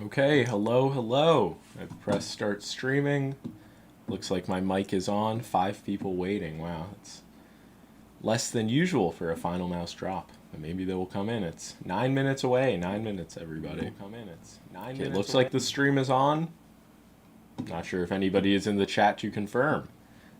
Okay, hello. I've pressed start streaming. Looks like my mic is on. 5 people waiting. Wow, it's less than usual for a Finalmouse drop. But maybe they will come in. It's 9 minutes away. 9 minutes, everybody. Come in. It's 9 minutes. It looks like the stream is on. Not sure if anybody is in the chat to confirm.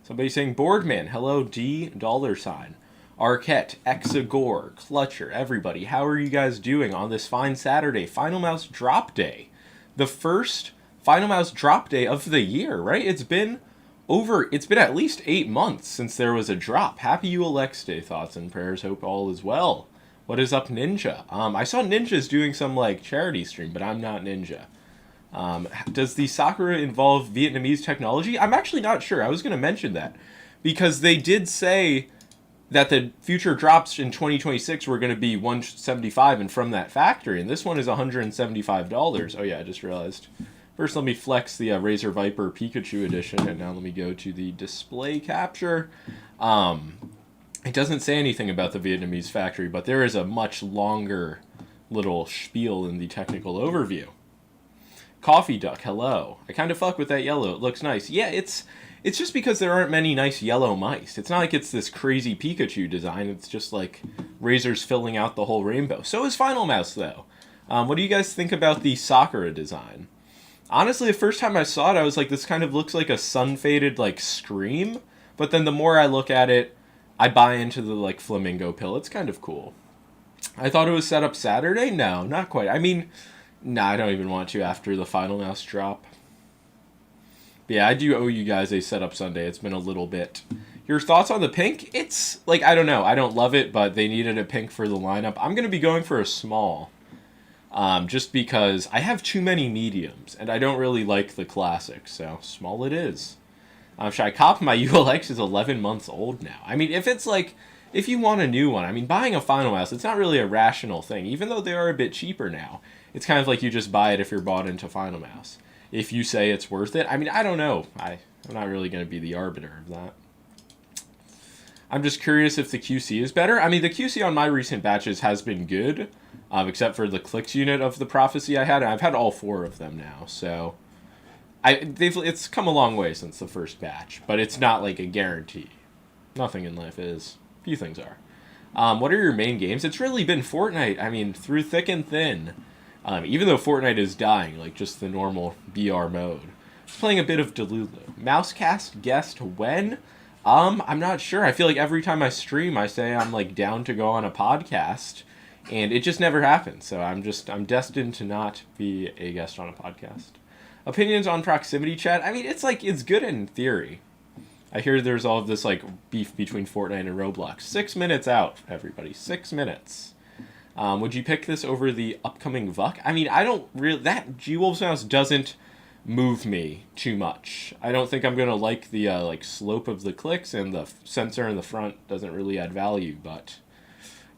Somebody saying Boardman. Hello, D $. Arquette, Exagore, Clutcher, everybody. How are you guys doing on this fine Saturday? Finalmouse drop day. The first Finalmouse drop day of the year, right? It's been at least 8 months since there was a drop. Happy ULX Day, thoughts and prayers. Hope all is well. What is up, Ninja? I saw Ninja's doing some like charity stream, but I'm not Ninja. Does the Sakura involve Vietnamese technology? I'm actually not sure. I was going to mention that because they did say that the future drops in 2026 were going to be $175 and from that factory, and this one is $175. Oh yeah, I just realized. First, let me flex the Razor Viper Pikachu edition, and now let me go to the display capture. It doesn't say anything about the Vietnamese factory, but there is a much longer little spiel in the technical overview. Coffee Duck, hello. I kind of fuck with that yellow. It looks nice. Yeah, it's just because there aren't many nice yellow mice. It's not like it's this crazy Pikachu design. It's just like Razor's filling out the whole rainbow. So is Finalmouse, though. What do you guys think about the Sakura design? Honestly, the first time I saw it, I was like, this kind of looks like a sun-faded, like, Scream. But then the more I look at it, I buy into the, like, flamingo pill. It's kind of cool. I thought it was set up Saturday? No, not quite. I mean, nah, I don't even want to after the Finalmouse drop. But yeah, I do owe you guys a setup Sunday. It's been a little bit. Your thoughts on the pink? It's, like, I don't know. I don't love it, but they needed a pink for the lineup. I'm going to be going for a small. Just because I have too many mediums, and I don't really like the classics, so small it is. Should I cop? My ULX is 11 months old now. I mean, if you want a new one, I mean, buying a Finalmouse, it's not really a rational thing. Even though they are a bit cheaper now, it's kind of like you just buy it if you're bought into Finalmouse. If you say it's worth it, I mean, I don't know. I'm not really going to be the arbiter of that. I'm just curious if the QC is better. I mean, the QC on my recent batches has been good, except for the clicks unit of the Prophecy I had. And I've had all 4 of them now, so it's come a long way since the first batch, but it's not like a guarantee. Nothing in life is. Few things are. What are your main games? It's really been Fortnite. I mean, through thick and thin. Even though Fortnite is dying, like just the normal BR mode. Just playing a bit of Delulu. Mousecast guest when? I'm not sure. I feel like every time I stream, I say I'm like down to go on a podcast, and it just never happens. So I'm destined to not be a guest on a podcast. Opinions on proximity chat? I mean, it's good in theory. I hear there's all of this like beef between Fortnite and Roblox. 6 minutes out, everybody. 6 minutes. Would you pick this over the upcoming VUC? I mean, I don't really... That G-Wolves mouse doesn't move me too much. I don't think I'm going to like the like slope of the clicks, and the sensor in the front doesn't really add value, but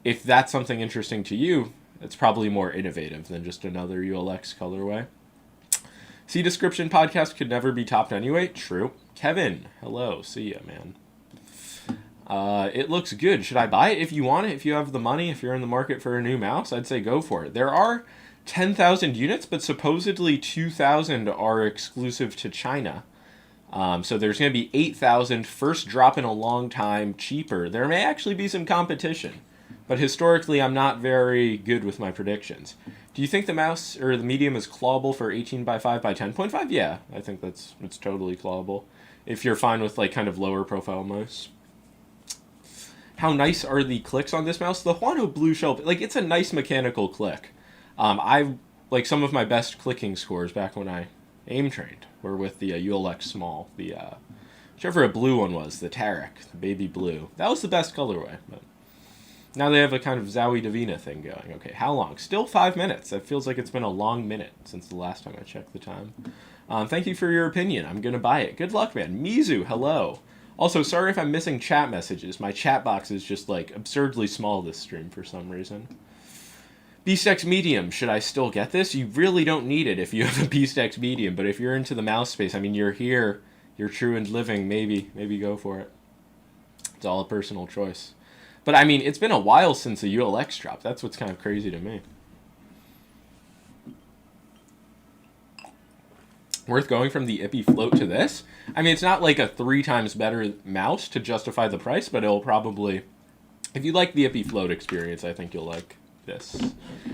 if that's something interesting to you, it's probably more innovative than just another ULX colorway. See, description podcast could never be topped anyway. True. Kevin, hello. See ya, man. It looks good. Should I buy it? If you want it, if you have the money, if you're in the market for a new mouse, I'd say go for it. There are 10,000 units, but supposedly 2,000 are exclusive to China. So there's going to be 8,000, first drop in a long time, cheaper. There may actually be some competition, but historically I'm not very good with my predictions. Do you think the mouse or the medium is clawable for 18 by 5 by 10.5? Yeah, I think it's totally clawable. If you're fine with like kind of lower profile mouse. How nice are the clicks on this mouse? The Huano Blue Shell, like it's a nice mechanical click. I like some of my best clicking scores back when I aim trained were with the ULX Small, the whichever a blue one was, the Tarek, the baby blue. That was the best colorway. But now they have a kind of Zowie Divina thing going. Okay, how long? Still 5 minutes. That feels like it's been a long minute since the last time I checked the time. Thank you for your opinion. I'm gonna buy it. Good luck, man. Mizu, hello. Also, sorry if I'm missing chat messages. My chat box is just like absurdly small this stream for some reason. BeastX Medium, should I still get this? You really don't need it if you have a BeastX Medium, but if you're into the mouse space, I mean, you're here, you're true and living, maybe go for it. It's all a personal choice. But I mean, it's been a while since the ULX dropped. That's what's kind of crazy to me. Worth going from the Ippy Float to this? I mean, it's not like a 3 times better mouse to justify the price, but it'll probably... If you like the Ippy Float experience, I think you'll like this.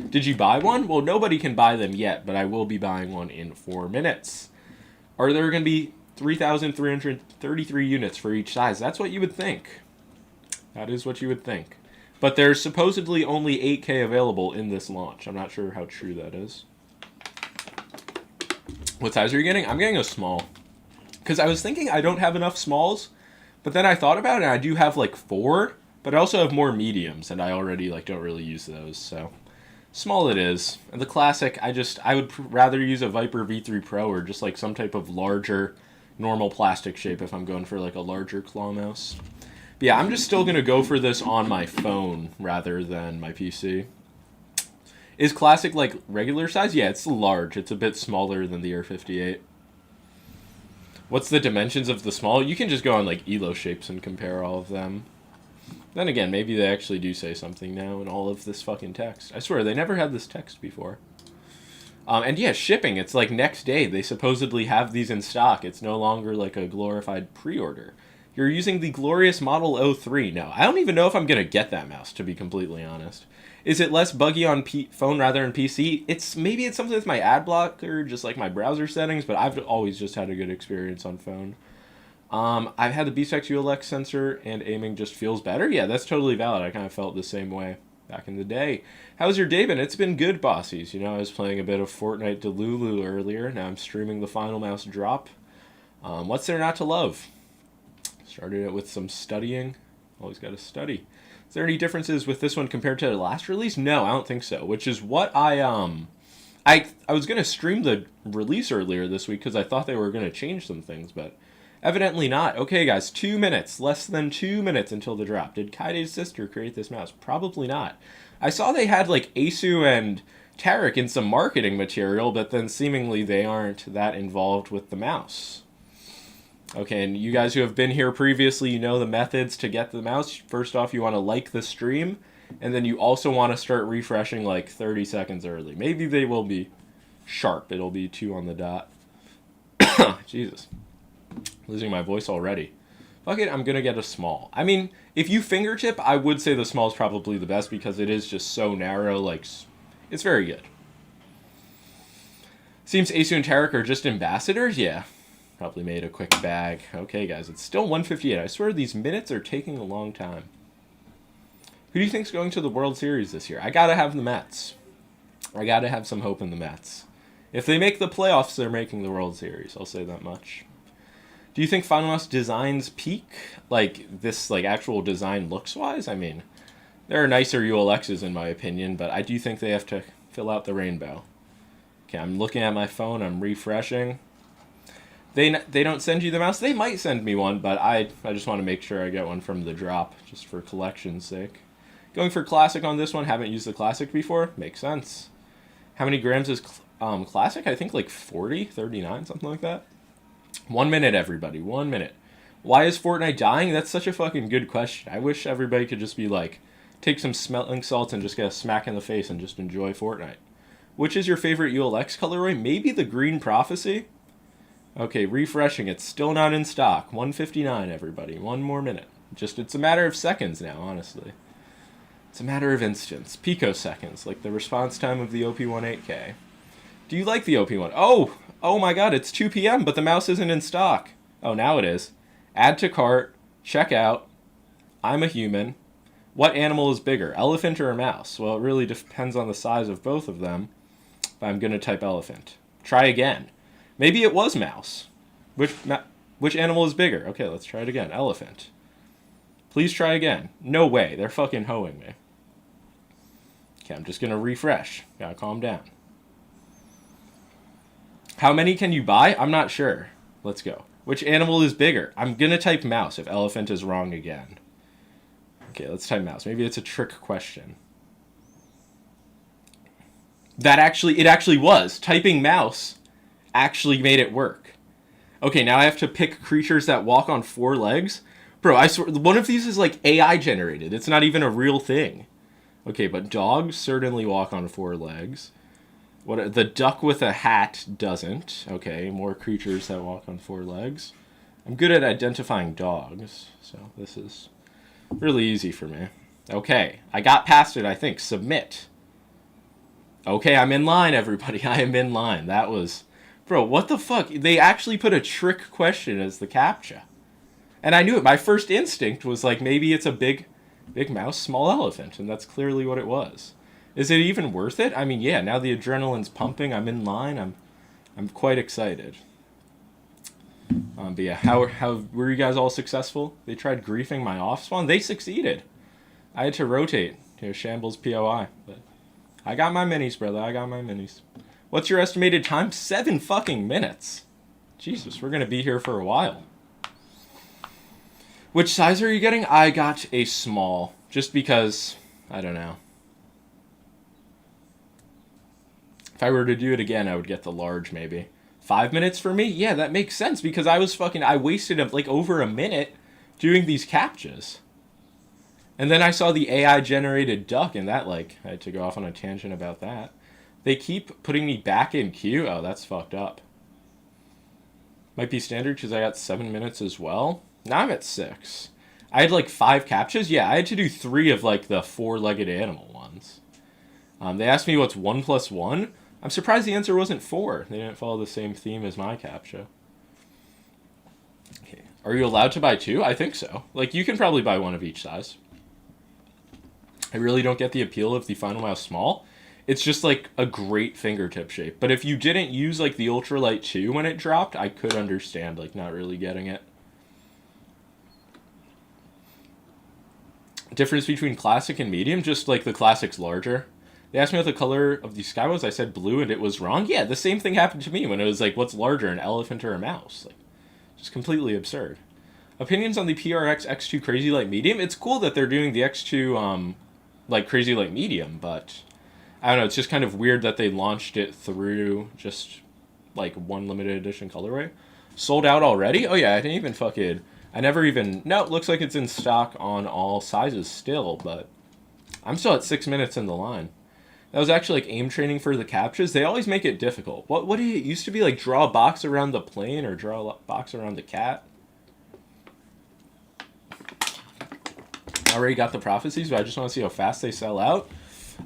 Did you buy one? Well, nobody can buy them yet, but I will be buying one in 4 minutes. Are there going to be 3,333 units for each size? That's what you would think. That is what you would think. But there's supposedly only 8K available in this launch. I'm not sure how true that is. What size are you getting? I'm getting a small. Because I was thinking I don't have enough smalls, but then I thought about it and I do have like 4, but I also have more mediums and I already like don't really use those, so small it is. And the classic, I would rather use a Viper V3 Pro or just like some type of larger normal plastic shape if I'm going for like a larger claw mouse. But yeah, I'm just still going to go for this on my phone rather than my PC. Is Classic like regular size? Yeah, it's large. It's a bit smaller than the Air 58. What's the dimensions of the small? You can just go on like ELO shapes and compare all of them. Then again, maybe they actually do say something now in all of this fucking text. I swear, they never had this text before. And yeah, shipping. It's like next day. They supposedly have these in stock. It's no longer like a glorified pre-order. You're using the glorious Model 03. No, I don't even know if I'm going to get that mouse, to be completely honest. Is it less buggy on phone rather than PC? Maybe it's something with my ad blocker, just like my browser settings, but I've always just had a good experience on phone. I've had the BSEX ULX sensor, and aiming just feels better. Yeah, that's totally valid. I kind of felt the same way back in the day. How's your day been? It's been good, bossies. You know, I was playing a bit of Fortnite Delulu earlier. Now I'm streaming the Finalmouse drop. What's there not to love? Started it with some studying. Always got to study. Is there any differences with this one compared to the last release? No, I don't think so. Which is what I was going to stream the release earlier this week because I thought they were going to change some things, but evidently not. Okay, guys, 2 minutes. Less than 2 minutes until the drop. Did Kaide's sister create this mouse? Probably not. I saw they had like Asu and Tarek in some marketing material, but then seemingly they aren't that involved with the mouse. Okay, and you guys who have been here previously, you know the methods to get the mouse. First off, you want to like the stream, and then you also want to start refreshing like 30 seconds early. Maybe they will be sharp. It'll be 2 on the dot. Jesus. Losing my voice already. Fuck it, I'm going to get a small. I mean, if you fingertip, I would say the small is probably the best because it is just so narrow. Like, it's very good. Seems Asu and Tarek are just ambassadors? Yeah. Probably made a quick bag. Okay, guys, it's still 1:58. I swear these minutes are taking a long time. Who do you think's going to the World Series this year? I gotta have the Mets. I gotta have some hope in the Mets. If they make the playoffs, they're making the World Series. I'll say that much. Do you think Finalmouse designs peak? Like, this, like, actual design looks-wise? I mean, there are nicer ULXs in my opinion, but I do think they have to fill out the rainbow. Okay, I'm looking at my phone. I'm refreshing. They don't send you the mouse. They might send me one, but I just want to make sure I get one from the drop, just for collection's sake. Going for Classic on this one. Haven't used the Classic before. Makes sense. How many grams is Classic? I think like 40, 39, something like that. 1 minute, everybody. 1 minute. Why is Fortnite dying? That's such a fucking good question. I wish everybody could just be like, take some smelling salts and just get a smack in the face and just enjoy Fortnite. Which is your favorite ULX colorway? Maybe the Green Prophecy? Okay, refreshing. It's still not in stock. 1:59, everybody. 1 more minute. It's a matter of seconds now, honestly. It's a matter of instants. Picoseconds, like the response time of the OP1 8K. Do you like the OP1? Oh my god, it's 2 p.m., but the mouse isn't in stock. Oh, now it is. Add to cart. Check out. I'm a human. What animal is bigger, elephant or a mouse? Well, it really depends on the size of both of them, but I'm going to type elephant. Try again. Maybe it was mouse. Which animal is bigger? Okay, let's try it again. Elephant. Please try again. No way. They're fucking hoeing me. Okay, I'm just going to refresh. Gotta calm down. How many can you buy? I'm not sure. Let's go. Which animal is bigger? I'm going to type mouse if elephant is wrong again. Okay, let's type mouse. Maybe it's a trick question. It actually was. Typing mouse actually made it work. Okay, now I have to pick creatures that walk on 4 legs. Bro, I swear, one of these is like AI generated. It's not even a real thing. Okay, but dogs certainly walk on 4 legs. What the duck with a hat doesn't. Okay, more creatures that walk on 4 legs. I'm good at identifying dogs, so this is really easy for me. Okay, I got past it, I think. Submit. Okay, I'm in line, everybody. I am in line. That was... Bro, what the fuck? They actually put a trick question as the captcha. And I knew it. My first instinct was like, maybe it's a big mouse, small elephant. And that's clearly what it was. Is it even worth it? I mean, yeah, now the adrenaline's pumping. I'm in line. I'm quite excited. But yeah, how were you guys all successful? They tried griefing my off spawn. They succeeded. I had to rotate to Shambles POI, but I got my minis, brother. I got my minis. What's your estimated time? 7 fucking minutes. Jesus, we're gonna be here for a while. Which size are you getting? I got a small, just because, I don't know. If I were to do it again, I would get the large, maybe. 5 minutes for me? Yeah, that makes sense, because I wasted like over a minute doing these captchas. And then I saw the AI-generated duck, and that, like, I had to go off on a tangent about that. They keep putting me back in queue? Oh, that's fucked up. Might be standard because I got 7 minutes as well. Now I'm at 6. I had, like, 5 captchas? Yeah, I had to do 3 of, like, the 4-legged animal ones. They asked me what's 1 plus 1. I'm surprised the answer wasn't 4. They didn't follow the same theme as my captcha. Okay. Are you allowed to buy 2? I think so. Like, you can probably buy 1 of each size. I really don't get the appeal of the Finalmouse small. It's just like a great fingertip shape. But if you didn't use like the Ultralight 2 when it dropped, I could understand like not really getting it. Difference between classic and medium, just like the classic's larger. They asked me what the color of the sky was. I said blue and it was wrong. Yeah, the same thing happened to me when it was like, what's larger, an elephant or a mouse? Like, just completely absurd. Opinions on the PRX X2 Crazy Light Medium? It's cool that they're doing the X2 like Crazy Light Medium, but I don't know, it's just kind of weird that they launched it through just like one limited edition colorway. Sold out already? Oh yeah, I didn't even fucking... No, it looks like it's in stock on all sizes still, but I'm still at 6 minutes in the line. That was actually like aim training for the captchas. They always make it difficult. What did it used to be? Like draw a box around the plane or draw a box around the cat? Already got the prophecies, but I just want to see how fast they sell out.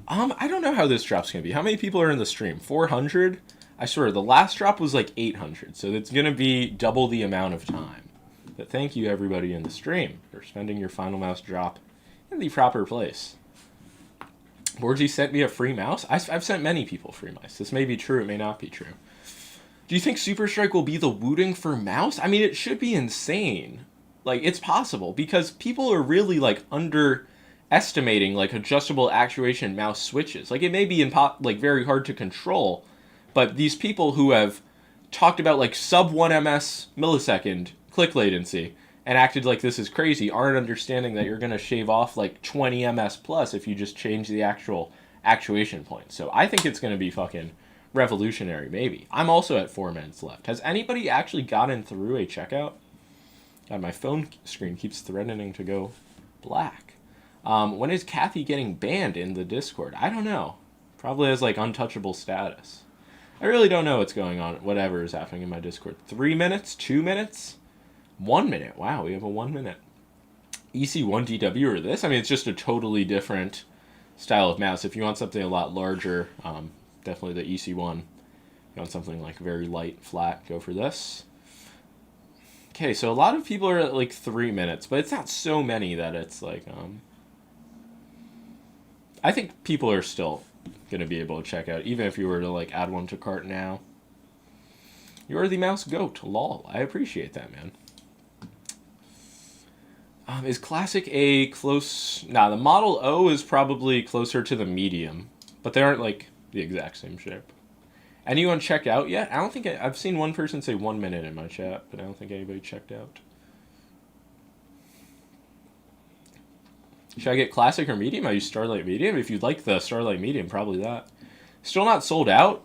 I don't know how this drop's going to be. How many people are in the stream? 400? I swear, the last drop was like 800, so it's going to be double the amount of time. But thank you, everybody in the stream, for spending your Finalmouse drop in the proper place. Borgie sent me a free mouse. I've sent many people free mice. This may be true, it may not be true. Do you think Super Strike will be the wooting for mouse? I mean, it should be insane. Like, it's possible, because people are really, like, underestimating, like, adjustable actuation mouse switches. Like, it may be, like, very hard to control, but these people who have talked about, like, sub 1 ms millisecond click latency and acted like this is crazy aren't understanding that you're going to shave off, like, 20 ms plus if you just change the actual actuation point. So I think it's going to be fucking revolutionary, maybe. I'm also at 4 minutes left. Has anybody actually gotten through a checkout? God, my phone screen keeps threatening to go black. When is Kathy getting banned in the Discord? I don't know. Probably has, like, untouchable status. I really don't know what's going on, whatever is happening in my Discord. 3 minutes? 2 minutes? 1 minute. Wow, we have a 1 minute. EC1DW or this? I mean, it's just a totally different style of mouse. If you want something a lot larger, definitely the EC1. If you want something, like, very light, flat, go for this. Okay, so a lot of people are at like 3 minutes, but it's not so many that it's like, I think people are still going to be able to check out, even if you were to like add one to cart now. You're the mouse goat, lol. I appreciate that, man. Is Classic A close? Nah, the Model O is probably closer to the medium, but they aren't like the exact same shape. Anyone check out yet? I don't think I've seen one person say 1 minute in my chat, but I don't think anybody checked out. Should I get Classic or Medium? I use Starlight Medium. If you'd like the Starlight Medium, probably that. Still not sold out?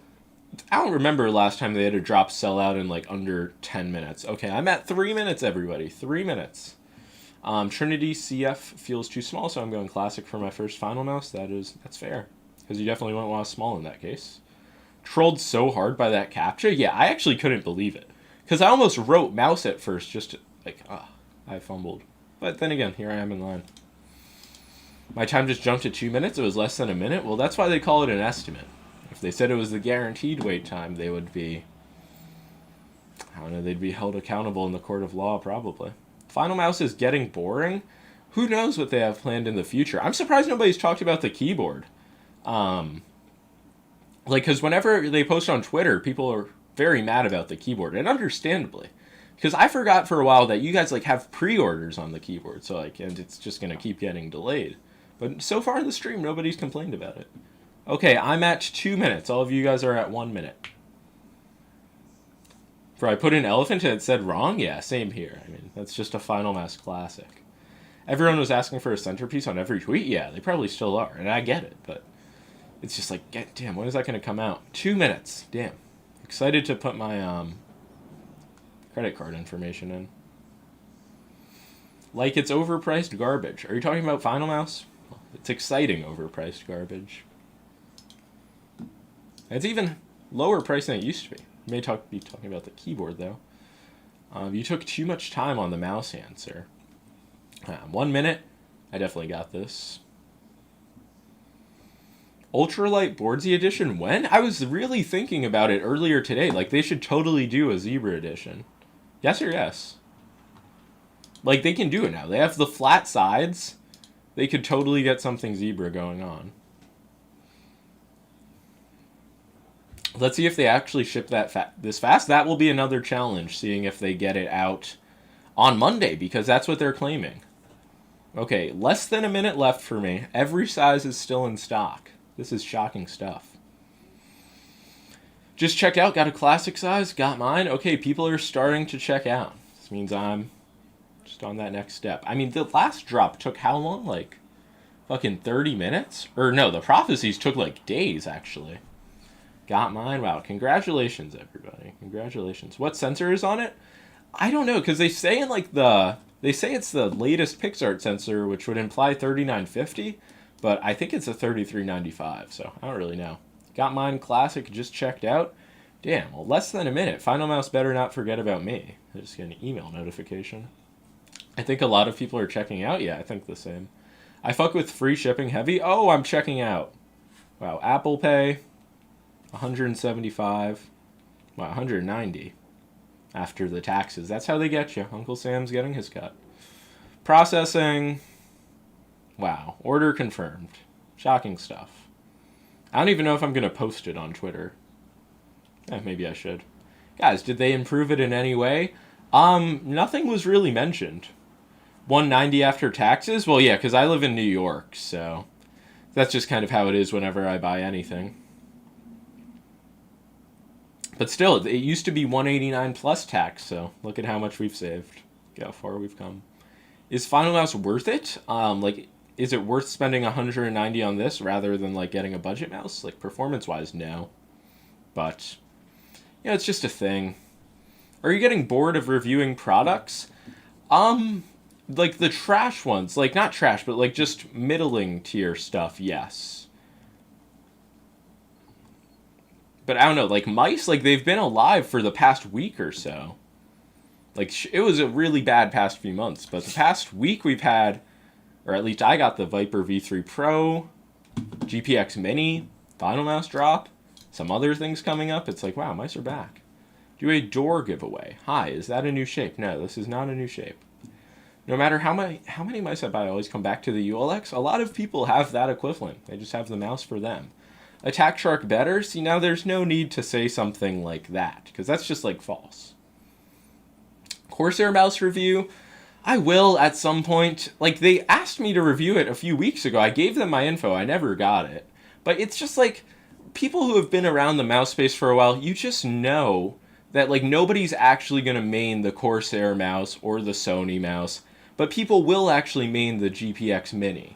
I don't remember last time they had a drop sell out in like under 10 minutes. Okay, I'm at 3 minutes, everybody. 3 minutes. Trinity CF feels too small, so I'm going Classic for my first Finalmouse. That's fair, because you definitely won't want a small in that case. trolled so hard by that captcha. Yeah, I actually couldn't believe it. Because I almost wrote mouse at first just to, like, I fumbled. But then again, here I am in line. My time just jumped to 2 minutes. It was less than a minute. Well, that's why they call it an estimate. If they said it was the guaranteed wait time, they would be, I don't know, they'd be held accountable in the court of law, probably. Finalmouse is getting boring. Who knows what they have planned in the future? I'm surprised nobody's talked about the keyboard. Because whenever they post on Twitter, people are very mad about the keyboard, and understandably. Because I forgot for a while that you guys, like, have pre-orders on the keyboard, so, like, and it's just going to keep getting delayed. But so far in the stream, nobody's complained about it. Okay, I'm at 2 minutes. All of you guys are at 1 minute. For I put an elephant and it said wrong? Yeah, same here. I mean, that's just a Finalmouse classic. Everyone was asking for a centerpiece on every tweet? Yeah, they probably still are, and I get it, but it's just like, damn, when is that going to come out? 2 minutes. Damn. Excited to put my credit card information in. Like it's overpriced garbage. Are you talking about Finalmouse? It's exciting overpriced garbage. It's even lower price than it used to be. You may be talking about the keyboard, though. You took too much time on the mouse hand, sir. 1 minute. I definitely got this. Ultralight Boardsy Edition, when? I was really thinking about it earlier today. Like, they should totally do a Zebra Edition. Yes or yes? Like, they can do it now. They have the flat sides. They could totally get something Zebra going on. Let's see if they actually ship that this fast. That will be another challenge, seeing if they get it out on Monday, because that's what they're claiming. Okay, less than a minute left for me. Every size is still in stock. This is shocking stuff. Just checked out, got a classic size, got mine. Okay, people are starting to check out. This means I'm just on that next step. I mean, the last drop took how long? Like, fucking 30 minutes? Or no, the prophecies took like days, actually. Got mine. Wow, congratulations, everybody. Congratulations. What sensor is on it? I don't know, because they say in like they say it's the latest PixArt sensor, which would imply 3950, but I think it's a 3395, so I don't really know. Got mine classic, just checked out. Damn, well, less than a minute. Finalmouse better not forget about me. I just get an email notification. I think a lot of people are checking out. Yeah, I think the same. I fuck with free shipping heavy. Oh, I'm checking out. Wow, Apple Pay, 175. Wow, 190 after the taxes. That's how they get you. Uncle Sam's getting his cut. Processing. Wow, order confirmed. Shocking stuff. I don't even know if I'm going to post it on Twitter. Maybe I should. Guys, did they improve it in any way? Nothing was really mentioned. 190 after taxes? Well, yeah, because I live in New York, so that's just kind of how it is whenever I buy anything. But still, it used to be 189 plus tax, so look at how much we've saved. Look how far we've come. Is Finalmouse worth it? Is it worth spending 190 on this rather than like getting a budget mouse? Like performance-wise, no. But you know, it's just a thing. Are you getting bored of reviewing products? Like the trash ones, like not trash, but like just middling tier stuff, yes. But I don't know, like mice, like they've been alive for the past week or so. Like it was a really bad past few months, but the past week we've had, or at least I got the Viper V3 Pro, GPX Mini, Finalmouse drop, some other things coming up. It's like, wow, mice are back. Do a door giveaway. Hi, is that a new shape? No, this is not a new shape. No matter how many mice I buy, I always come back to the ULX. A lot of people have that equivalent. They just have the mouse for them. Attack Shark better? See, now there's no need to say something like that, because that's just like false. Corsair mouse review? I will at some point. Like, they asked me to review it a few weeks ago. I gave them my info. I never got it. But it's just like, people who have been around the mouse space for a while, you just know that like nobody's actually going to main the Corsair mouse or the Sony mouse, but people will actually main the GPX Mini.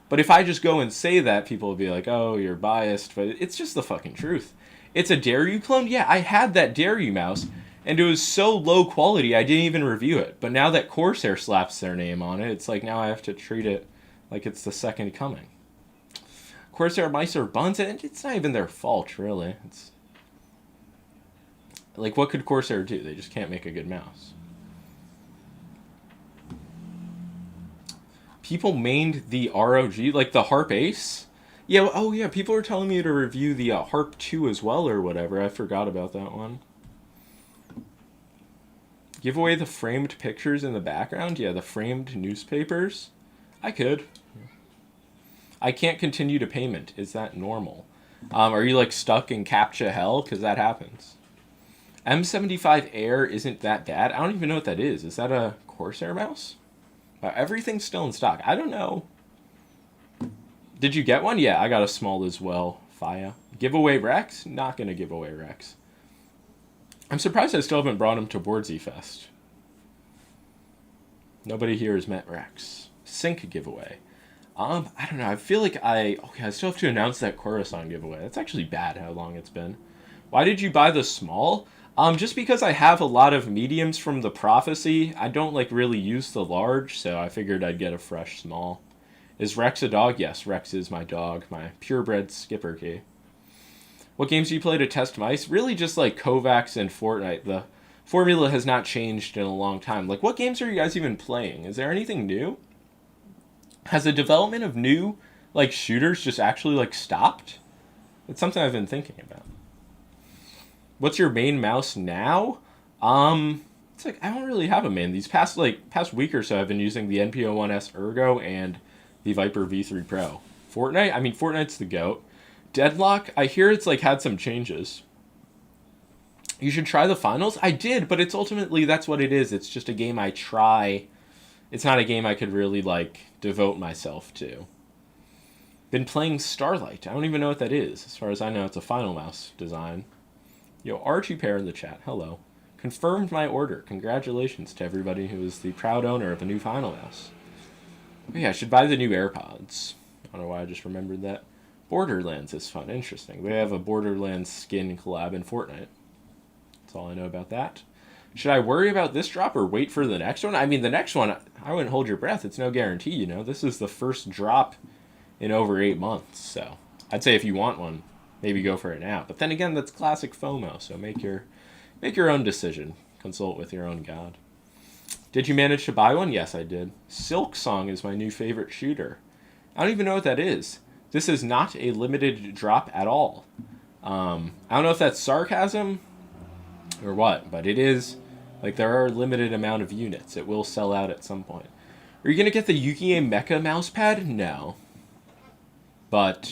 But if I just go and say that, people will be like, oh, you're biased, but it's just the fucking truth. It's a Dare You clone? Yeah, I had that Dare You mouse, and it was so low quality I didn't even review it. But now that Corsair slaps their name on it, it's like now I have to treat it like it's the second coming. Corsair mice are buns, and it's not even their fault, really. Like, what could Corsair do? They just can't make a good mouse. People mained the ROG, like the Harp Ace. Yeah, oh yeah, people were telling me to review the Harp 2 as well or whatever. I forgot about that one. Give away the framed pictures in the background? Yeah, the framed newspapers? I could. I can't continue to payment. Is that normal? Are you like stuck in captcha hell? Because that happens. M75 Air isn't that bad. I don't even know what that is. Is that a Corsair mouse? Everything's still in stock. I don't know. Did you get one? Yeah, I got a small as well. Faya. Giveaway Rex? Not going to give away Rex. I'm surprised I still haven't brought him to Boardsy Fest. Nobody here has met Rex. Sync giveaway. I don't know. I feel like I still have to announce that Coruscant giveaway. That's actually bad how long it's been. Why did you buy the small? Just because I have a lot of mediums from the Prophecy. I don't like really use the large, so I figured I'd get a fresh small. Is Rex a dog? Yes, Rex is my dog, my purebred skipper key. What games do you play to test mice? Really just like Kovacs and Fortnite. The formula has not changed in a long time. Like, what games are you guys even playing? Is there anything new? Has the development of new, like, shooters just actually, like, stopped? It's something I've been thinking about. What's your main mouse now? It's like, I don't really have a main. These past week or so, I've been using the NPO1S Ergo and the Viper V3 Pro. Fortnite? I mean, Fortnite's the GOAT. Deadlock? I hear it's, like, had some changes. You should try the finals? I did, but it's ultimately, that's what it is. It's just a game I try. It's not a game I could really, like, devote myself to. Been playing Starlight. I don't even know what that is. As far as I know, it's a Finalmouse design. Yo, R2Pair in the chat. Hello. Confirmed my order. Congratulations to everybody who is the proud owner of a new Finalmouse. Oh, yeah, I should buy the new AirPods. I don't know why I just remembered that. Borderlands is fun. Interesting. We have a Borderlands skin collab in Fortnite. That's all I know about that. Should I worry about this drop or wait for the next one? I mean, the next one, I wouldn't hold your breath. It's no guarantee, you know. This is the first drop in over 8 months. So I'd say if you want one, maybe go for it now. But then again, that's classic FOMO. So make your own decision. Consult with your own god. Did you manage to buy one? Yes, I did. Silk Song is my new favorite shooter. I don't even know what that is. This is not a limited drop at all. I don't know if that's sarcasm or what, but it is. Like, there are a limited amount of units. It will sell out at some point. Are you going to get the Yu-Gi-Oh! Mecha mousepad? No. But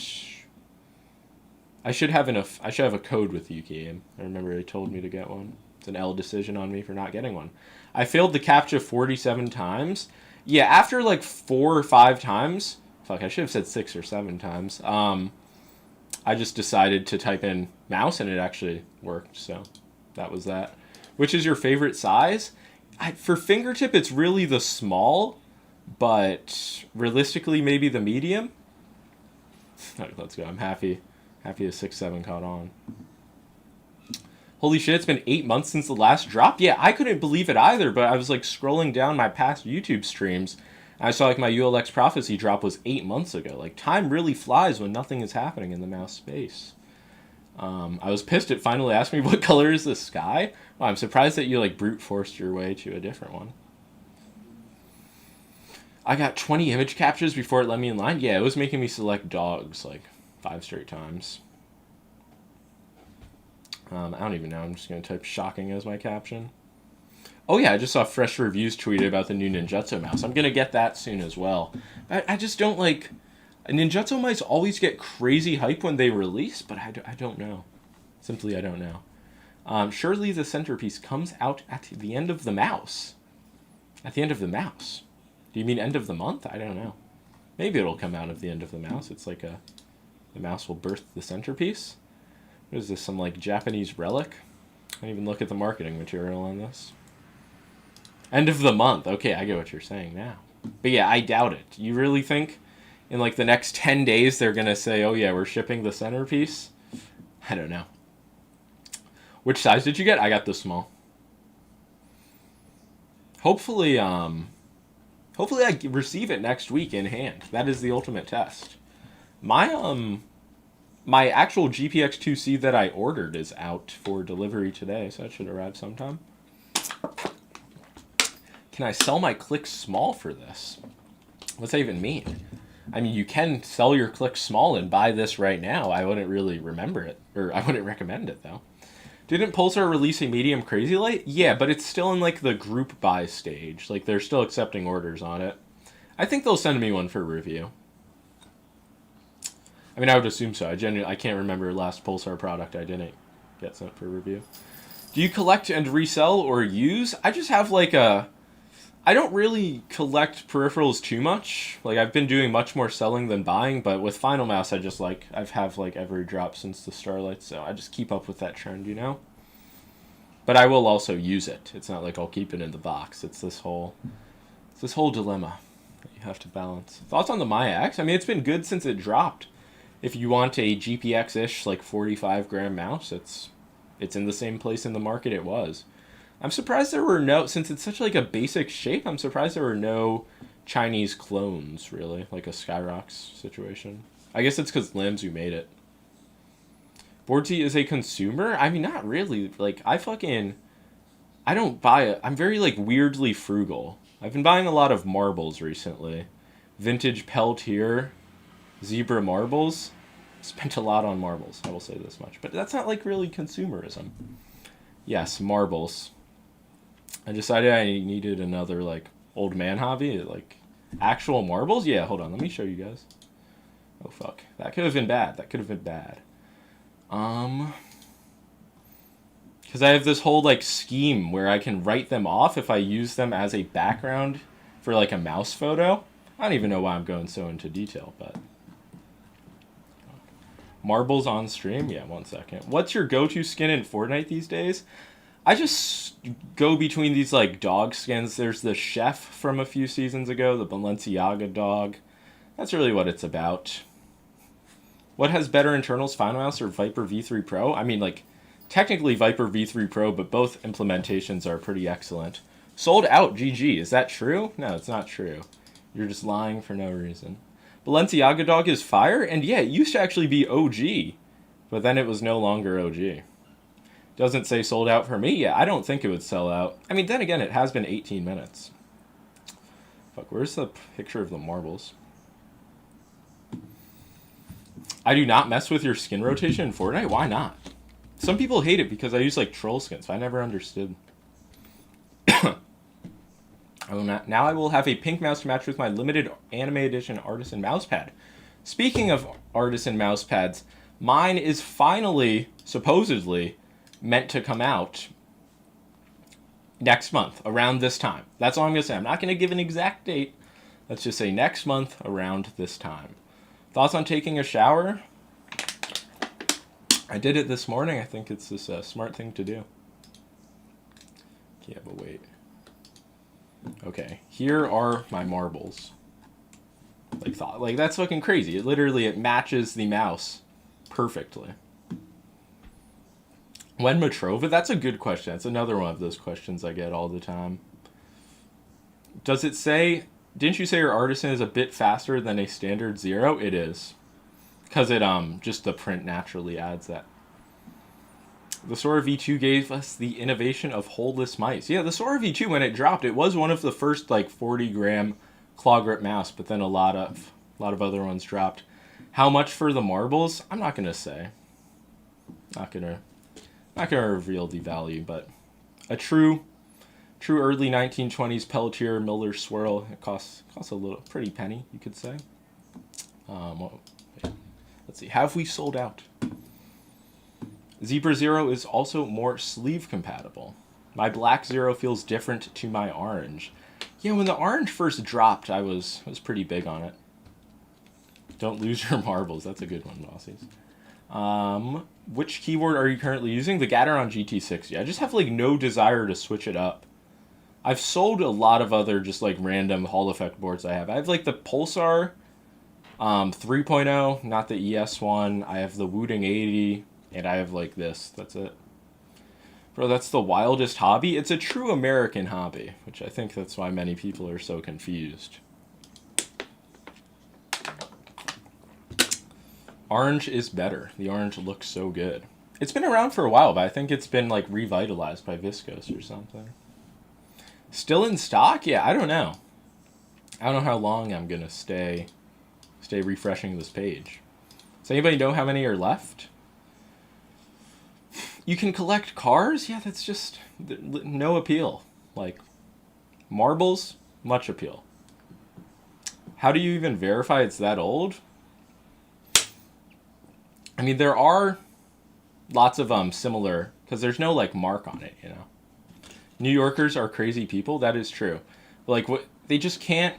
I should have a code with Yu-Gi-Oh! I remember they told me to get one. It's an L decision on me for not getting one. I failed the captcha 47 times. Yeah, after like 4 or 5 times, fuck, I should have said 6 or 7 times. I just decided to type in mouse and it actually worked, so that was that. Which is your favorite size? For fingertip, it's really the small, but realistically, maybe the medium. All right, let's go. I'm happy a 6-7 caught on. Holy shit, it's been 8 months since the last drop? Yeah, I couldn't believe it either, but I was like scrolling down my past YouTube streams, and I saw like my ULX Prophecy drop was 8 months ago. Like, time really flies when nothing is happening in the mouse space. I was pissed it finally asked me what color is the sky. Well, I'm surprised that you like brute forced your way to a different one. I got 20 image captures before it let me in line. Yeah, it was making me select dogs like 5 straight times. I don't even know. I'm just going to type shocking as my caption. Oh yeah, I just saw Fresh Reviews tweeted about the new Ninjutsu mouse. I'm going to get that soon as well. I just don't like... Ninjutsu mice always get crazy hype when they release, but I don't know. Simply, I don't know. Surely the centerpiece comes out at the end of the mouse. At the end of the mouse. Do you mean end of the month? I don't know. Maybe it'll come out at the end of the mouse. It's like the mouse will birth the centerpiece. What is this, some like Japanese relic? I didn't even look at the marketing material on this. End of the month. Okay, I get what you're saying now. But yeah, I doubt it. You really think in like the next 10 days they're going to say, oh yeah, we're shipping the centerpiece? I don't know. Which size did you get? I got the small. Hopefully I receive it next week in hand. That is the ultimate test. My my actual GPX2C that I ordered is out for delivery today, so that should arrive sometime. Can I sell my clicks small for this? What's that even mean? I mean, you can sell your clicks small and buy this right now. I wouldn't really remember it, or I wouldn't recommend it, though. Didn't Pulsar release a medium Crazy Light? Yeah, but it's still in, like, the group buy stage. Like, they're still accepting orders on it. I think they'll send me one for review. I mean, I would assume so. I can't remember last Pulsar product I didn't get sent for review. Do you collect and resell or use? I just have, like, I don't really collect peripherals too much. Like, I've been doing much more selling than buying, but with Finalmouse, I've have like every drop since the Starlight, so I just keep up with that trend, you know? But I will also use it. It's not like I'll keep it in the box. It's this whole dilemma that you have to balance. Thoughts on the Maya X? I mean, it's been good since it dropped. If you want a GPX-ish, like 45 gram mouse, it's in the same place in the market it was. I'm surprised there were no, since it's such like a basic shape, I'm surprised there were no Chinese clones, really, like a Skyrox situation. I guess it's because Lamzu made it. Boardsy is a consumer? I mean, not really. Like, I don't buy it. I'm very, like, weirdly frugal. I've been buying a lot of marbles recently. Vintage Peltier, Zebra marbles. Spent a lot on marbles, I will say this much. But that's not, like, really consumerism. Yes, marbles. I decided I needed another, like, old man hobby. Like, actual marbles? Yeah, hold on. Let me show you guys. Oh, fuck. That could have been bad. Because I have this whole, like, scheme where I can write them off if I use them as a background for, like, a mouse photo. I don't even know why I'm going so into detail, but... Marbles on stream? Yeah, 1 second. What's your go-to skin in Fortnite these days? I just go between these, like, dog skins. There's the Chef from a few seasons ago, the Balenciaga dog. That's really what it's about. What has better internals, Finalmouse or Viper V3 Pro? I mean, like, technically Viper V3 Pro, but both implementations are pretty excellent. Sold out, GG. Is that true? No, it's not true. You're just lying for no reason. Balenciaga dog is fire? And yeah, it used to actually be OG, but then it was no longer OG. Doesn't say sold out for me. Yeah, I don't think it would sell out. I mean, then again, it has been 18 minutes. Fuck, where's the picture of the marbles? I do not mess with your skin rotation in Fortnite? Why not? Some people hate it because I use, like, troll skins. I never understood. Now I will have a pink mouse to match with my limited anime edition Artisan mousepad. Speaking of Artisan mousepads, mine is finally, supposedly, meant to come out next month, around this time. That's all I'm going to say. I'm not going to give an exact date. Let's just say next month, around this time. Thoughts on taking a shower? I did it this morning. I think it's this smart thing to do. Yeah, but wait. Okay, here are my marbles. Like that's fucking crazy. It matches the mouse perfectly. When Matrova? That's a good question. That's another one of those questions I get all the time. Does it say... Didn't you say your Artisan is a bit faster than a standard Zero? It is. Because it, just the print naturally adds that. The Sora V2 gave us the innovation of holeless mice. Yeah, the Sora V2, when it dropped, it was one of the first, like, 40-gram claw grip mouse, but then a lot of other ones dropped. How much for the marbles? I'm not going to say. Not gonna reveal the value, but a true early 1920s Peltier Miller swirl. It costs a little, pretty penny, you could say. Let's see, have we sold out? Zebra Zero is also more sleeve compatible. My black Zero feels different to my orange. Yeah, when the orange first dropped, I was pretty big on it. Don't lose your marbles. That's a good one, Bossies. Which keyboard are you currently using? The Gateron GT60. I just have, like, no desire to switch it up. I've sold a lot of other just, like, random Hall effect boards I have. I have, like, the Pulsar 3.0, not the ES one. I have the Wooting 80, and I have, like, this. That's it. Bro, that's the wildest hobby? It's a true American hobby, which I think that's why many people are so confused. Orange is better. The orange looks so good. It's been around for a while, but I think it's been like revitalized by Viscose or something. Still in stock? Yeah, I don't know. I don't know how long I'm gonna stay refreshing this page. Does anybody know how many are left? You can collect cars? Yeah, that's just no appeal. Like marbles, much appeal. How do you even verify it's that old? I mean, there are lots of similar, because there's no like mark on it, you know. New Yorkers are crazy people. That is true. Like what they just can't.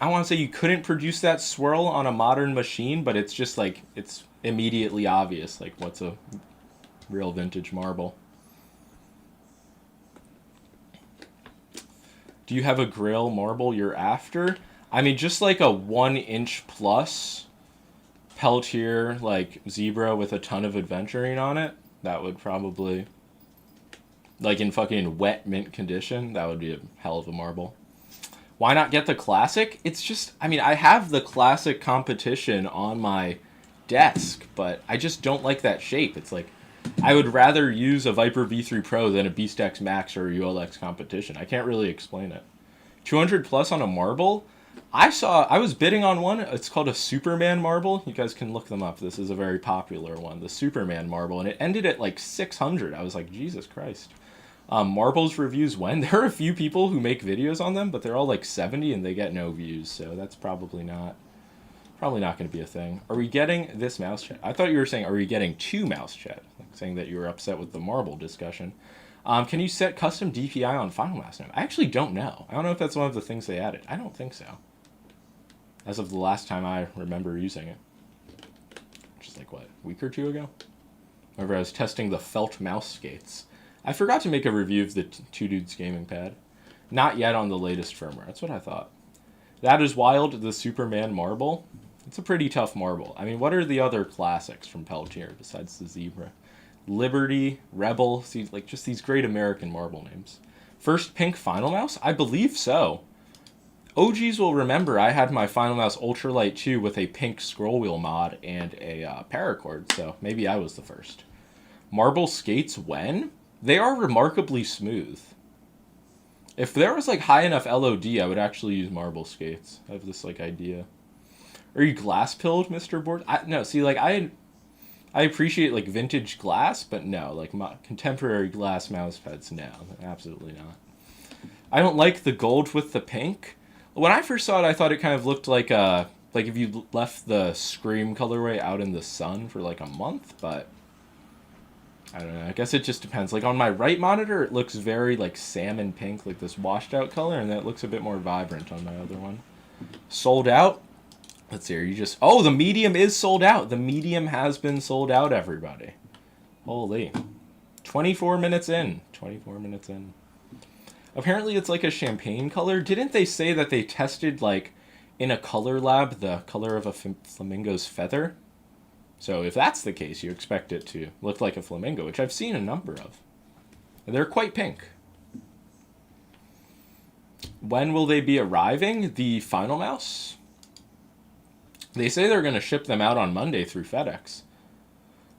I want to say you couldn't produce that swirl on a modern machine, but it's just like it's immediately obvious like what's a real vintage marble. Do you have a Grail marble you're after? I mean, just like a 1-inch plus Peltier like zebra with a ton of adventuring on it. That would probably, like in fucking wet mint condition, that would be a hell of a marble. Why not get the classic? It's just, I mean, I have the classic competition on my desk, but I just don't like that shape. It's like, I would rather use a Viper V3 Pro than a Beast X Max or a ULX competition. I can't really explain it. 200 plus on a marble? I was bidding on one. It's called a Superman marble. You guys can look them up. This is a very popular one, the Superman marble, and it ended at like 600. I was like, Jesus Christ. Marbles reviews when? There are a few people who make videos on them, but they're all like 70 and they get no views, so that's probably not going to be a thing. Are we getting this mouse chat? I thought you were saying, are we getting two mouse chat? Like saying that you were upset with the marble discussion. Can you set custom DPI on Finalmouse now? I actually don't know. I don't know if that's one of the things they added. I don't think so. As of the last time I remember using it. Which is like, what, a week or two ago? Whenever I was testing the felt mouse skates. I forgot to make a review of the Two Dudes gaming pad. Not yet on the latest firmware. That's what I thought. That is Wild, the Superman marble. It's a pretty tough marble. I mean, what are the other classics from Peltier besides the Zebra? Liberty, Rebel, see, like just these great American marble names. First pink Finalmouse? I believe so. OGs will remember I had my Finalmouse Ultralight 2 with a pink scroll wheel mod and a paracord, so maybe I was the first. Marble skates when? They are remarkably smooth. If there was like high enough LOD, I would actually use marble skates. I have this like idea. Are you glass pilled, Mr. Board? No, see, like I appreciate like vintage glass, but no, like contemporary glass mouse pads, no, absolutely not. I don't like the gold with the pink. When I first saw it, I thought it kind of looked like if you left the Scream colorway out in the sun for like a month, but I don't know. I guess it just depends. Like on my right monitor, it looks very like salmon pink, like this washed out color, and then it looks a bit more vibrant on my other one. Sold out? Let's see, are you just... Oh, the medium is sold out. The medium has been sold out, everybody. Holy. 24 minutes in. 24 minutes in. Apparently it's like a champagne color. Didn't they say that they tested, like, in a color lab, the color of a flamingo's feather? So if that's the case, you expect it to look like a flamingo, which I've seen a number of. And they're quite pink. When will they be arriving? The Finalmouse? They say they're going to ship them out on Monday through FedEx.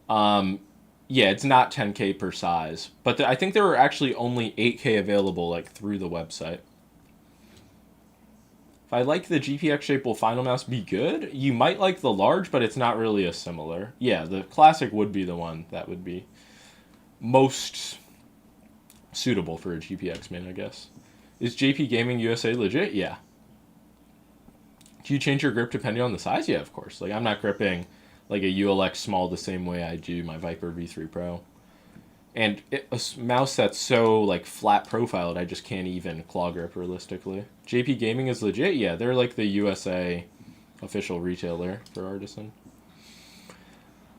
Yeah, it's not 10K per size. But I think there were actually only 8K available like through the website. If I like the GPX shape, will Finalmouse be good? You might like the large, but it's not really a similar. Yeah, the classic would be the one that would be most suitable for a GPX main, I guess. Is JP Gaming USA legit? Yeah. Do you change your grip depending on the size? Yeah, of course. Like, I'm not gripping like a ULX small the same way I do my Viper V3 Pro. And a mouse that's so like flat profiled, I just can't even claw grip realistically. JP Gaming is legit? Yeah, they're like the USA official retailer for Artisan.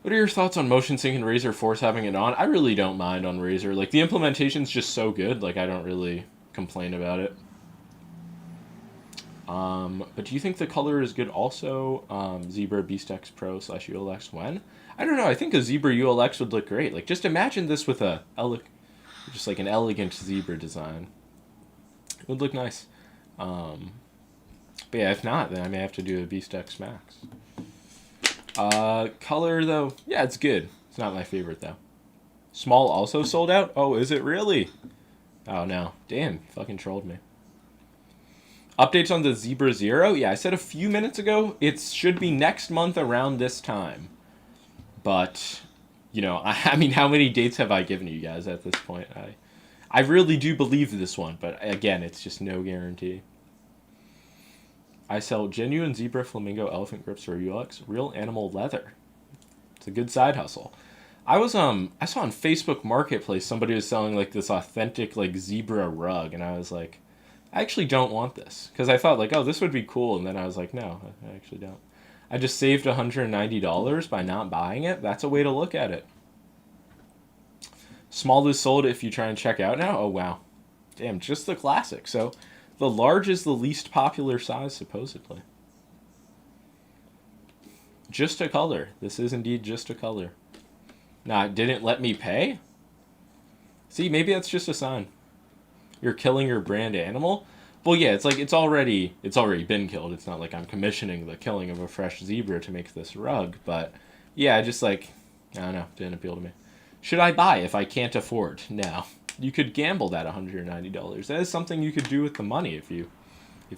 What are your thoughts on motion sync and Razer Force having it on? I really don't mind on Razer. Like, the implementation's just so good, like, I don't really complain about it. But do you think the color is good also? Zebra Beast X Pro / ULX when? I don't know. I think a Zebra ULX would look great. Like, just imagine this with just like an elegant Zebra design. It would look nice. But yeah, if not, then I may have to do a Beast X Max. Color, though, yeah, it's good. It's not my favorite, though. Small also sold out? Oh, is it really? Oh, no. Damn, fucking trolled me. Updates on the Zebra Zero? Yeah, I said a few minutes ago, it should be next month around this time. But, you know, I mean, how many dates have I given you guys at this point? I really do believe this one, but again, it's just no guarantee. I sell genuine zebra, flamingo, elephant grips for UX, real animal leather. It's a good side hustle. I saw on Facebook Marketplace somebody was selling like this authentic like zebra rug, and I was like, I actually don't want this, because I thought like, oh, this would be cool, and then I was like, no, I actually don't. I just saved $190 by not buying it. That's a way to look at it. Small is sold if you try and check out now. Oh wow, damn, just the classic. So the large is the least popular size supposedly. Just a color. This is indeed just a color. Nah, it didn't let me pay? See, maybe that's just a sign. You're killing your brand animal? Well, yeah, it's like it's already been killed. It's not like I'm commissioning the killing of a fresh zebra to make this rug, but yeah, just like, I don't know, didn't appeal to me. Should I buy if I can't afford? No. You could gamble that $190. That is something you could do with the money if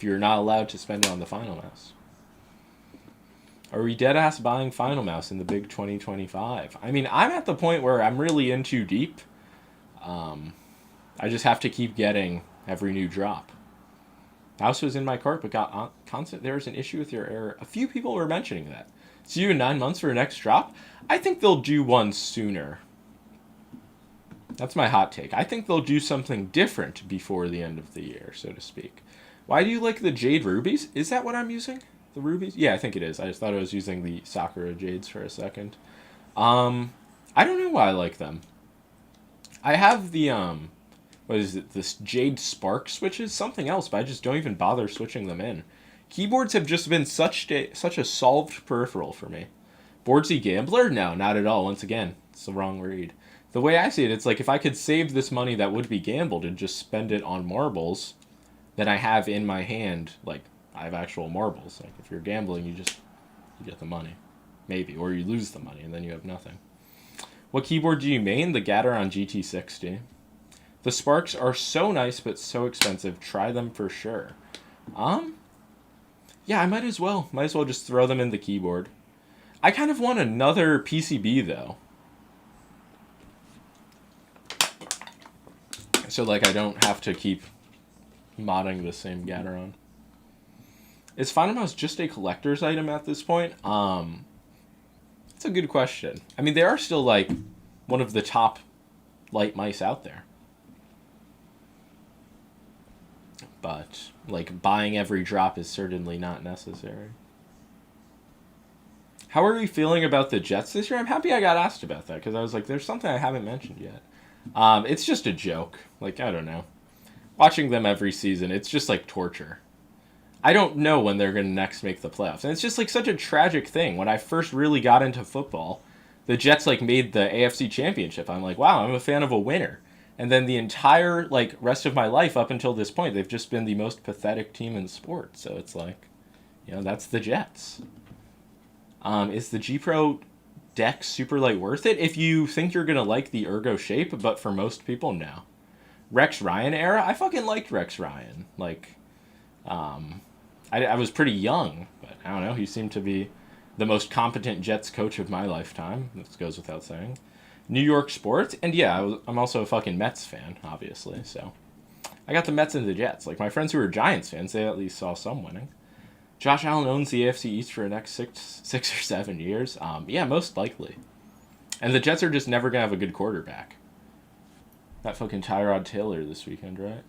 you're not allowed to spend it on the Finalmouse. Are we deadass buying Finalmouse in the big 2025? I mean, I'm at the point where I'm really in too deep. I just have to keep getting every new drop. Mouse was in my cart, but got constant. There's an issue with your error. A few people were mentioning that. See you in 9 months for next drop? I think they'll do one sooner. That's my hot take. I think they'll do something different before the end of the year, so to speak. Why do you like the Jade Rubies? Is that what I'm using? The Rubies? Yeah, I think it is. I just thought I was using the Sakura Jades for a second. I don't know why I like them. I have the, what is it? This Jade Spark switches? Something else, but I just don't even bother switching them in. Keyboards have just been such a solved peripheral for me. Boardsy Gambler? No, not at all. Once again, it's the wrong read. The way I see it, it's like if I could save this money that would be gambled and just spend it on marbles, then I have in my hand, like, I have actual marbles. Like, if you're gambling, you get the money. Maybe. Or you lose the money, and then you have nothing. What keyboard do you main? The Gateron GT60. The Sparks are so nice, but so expensive. Try them for sure. Yeah, I might as well. Might as well just throw them in the keyboard. I kind of want another PCB, though. So, like, I don't have to keep modding the same Gateron. Is Finalmouse just a collector's item at this point? That's a good question. I mean, they are still, like, one of the top light mice out there. But, like, buying every drop is certainly not necessary. How are we feeling about the Jets this year? I'm happy I got asked about that, because I was like, there's something I haven't mentioned yet. It's just a joke. Like, I don't know. Watching them every season, it's just like torture. I don't know when they're going to next make the playoffs. And it's just like such a tragic thing. When I first really got into football, the Jets like made the AFC Championship. I'm like, wow, I'm a fan of a winner. And then the entire like rest of my life up until this point, they've just been the most pathetic team in sports. So it's like, you know, that's the Jets. Is the G Pro deck super light worth it? If you think you're going to like the ergo shape, but for most people, no. Rex Ryan era? I fucking liked Rex Ryan. Like, I was pretty young, but I don't know. He seemed to be the most competent Jets coach of my lifetime. This goes without saying. New York sports, and yeah, I'm also a fucking Mets fan, obviously. So I got the Mets and the Jets. Like my friends who are Giants fans, they at least saw some winning. Josh Allen owns the AFC East for the next six or 7 years. Yeah, most likely. And the Jets are just never gonna have a good quarterback. That fucking Tyrod Taylor this weekend, right?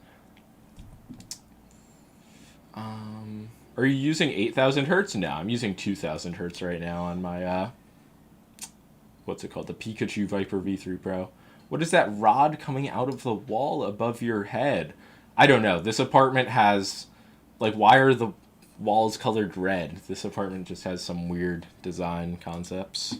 Are you using 8,000 hertz? No, I'm using 2,000 hertz right now on my, what's it called? The Pikachu Viper V3 Pro. What is that rod coming out of the wall above your head? I don't know. This apartment has, like, why are the walls colored red? This apartment just has some weird design concepts.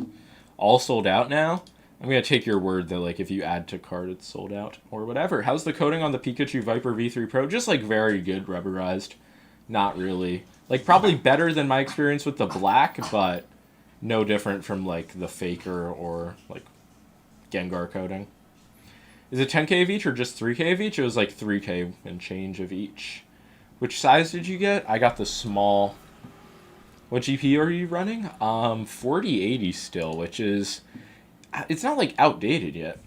All sold out now? I'm going to take your word that, like, if you add to cart, it's sold out. Or whatever. How's the coating on the Pikachu Viper V3 Pro? Just, like, very good rubberized. Not really. Like, probably better than my experience with the black, but No different from like the Faker or like Gengar coding. Is it 10k of each or just 3k of each? It was like 3k and change of each. Which size did you get? I got the small. What GPU are you running? 4080 still, which is... It's not like outdated yet.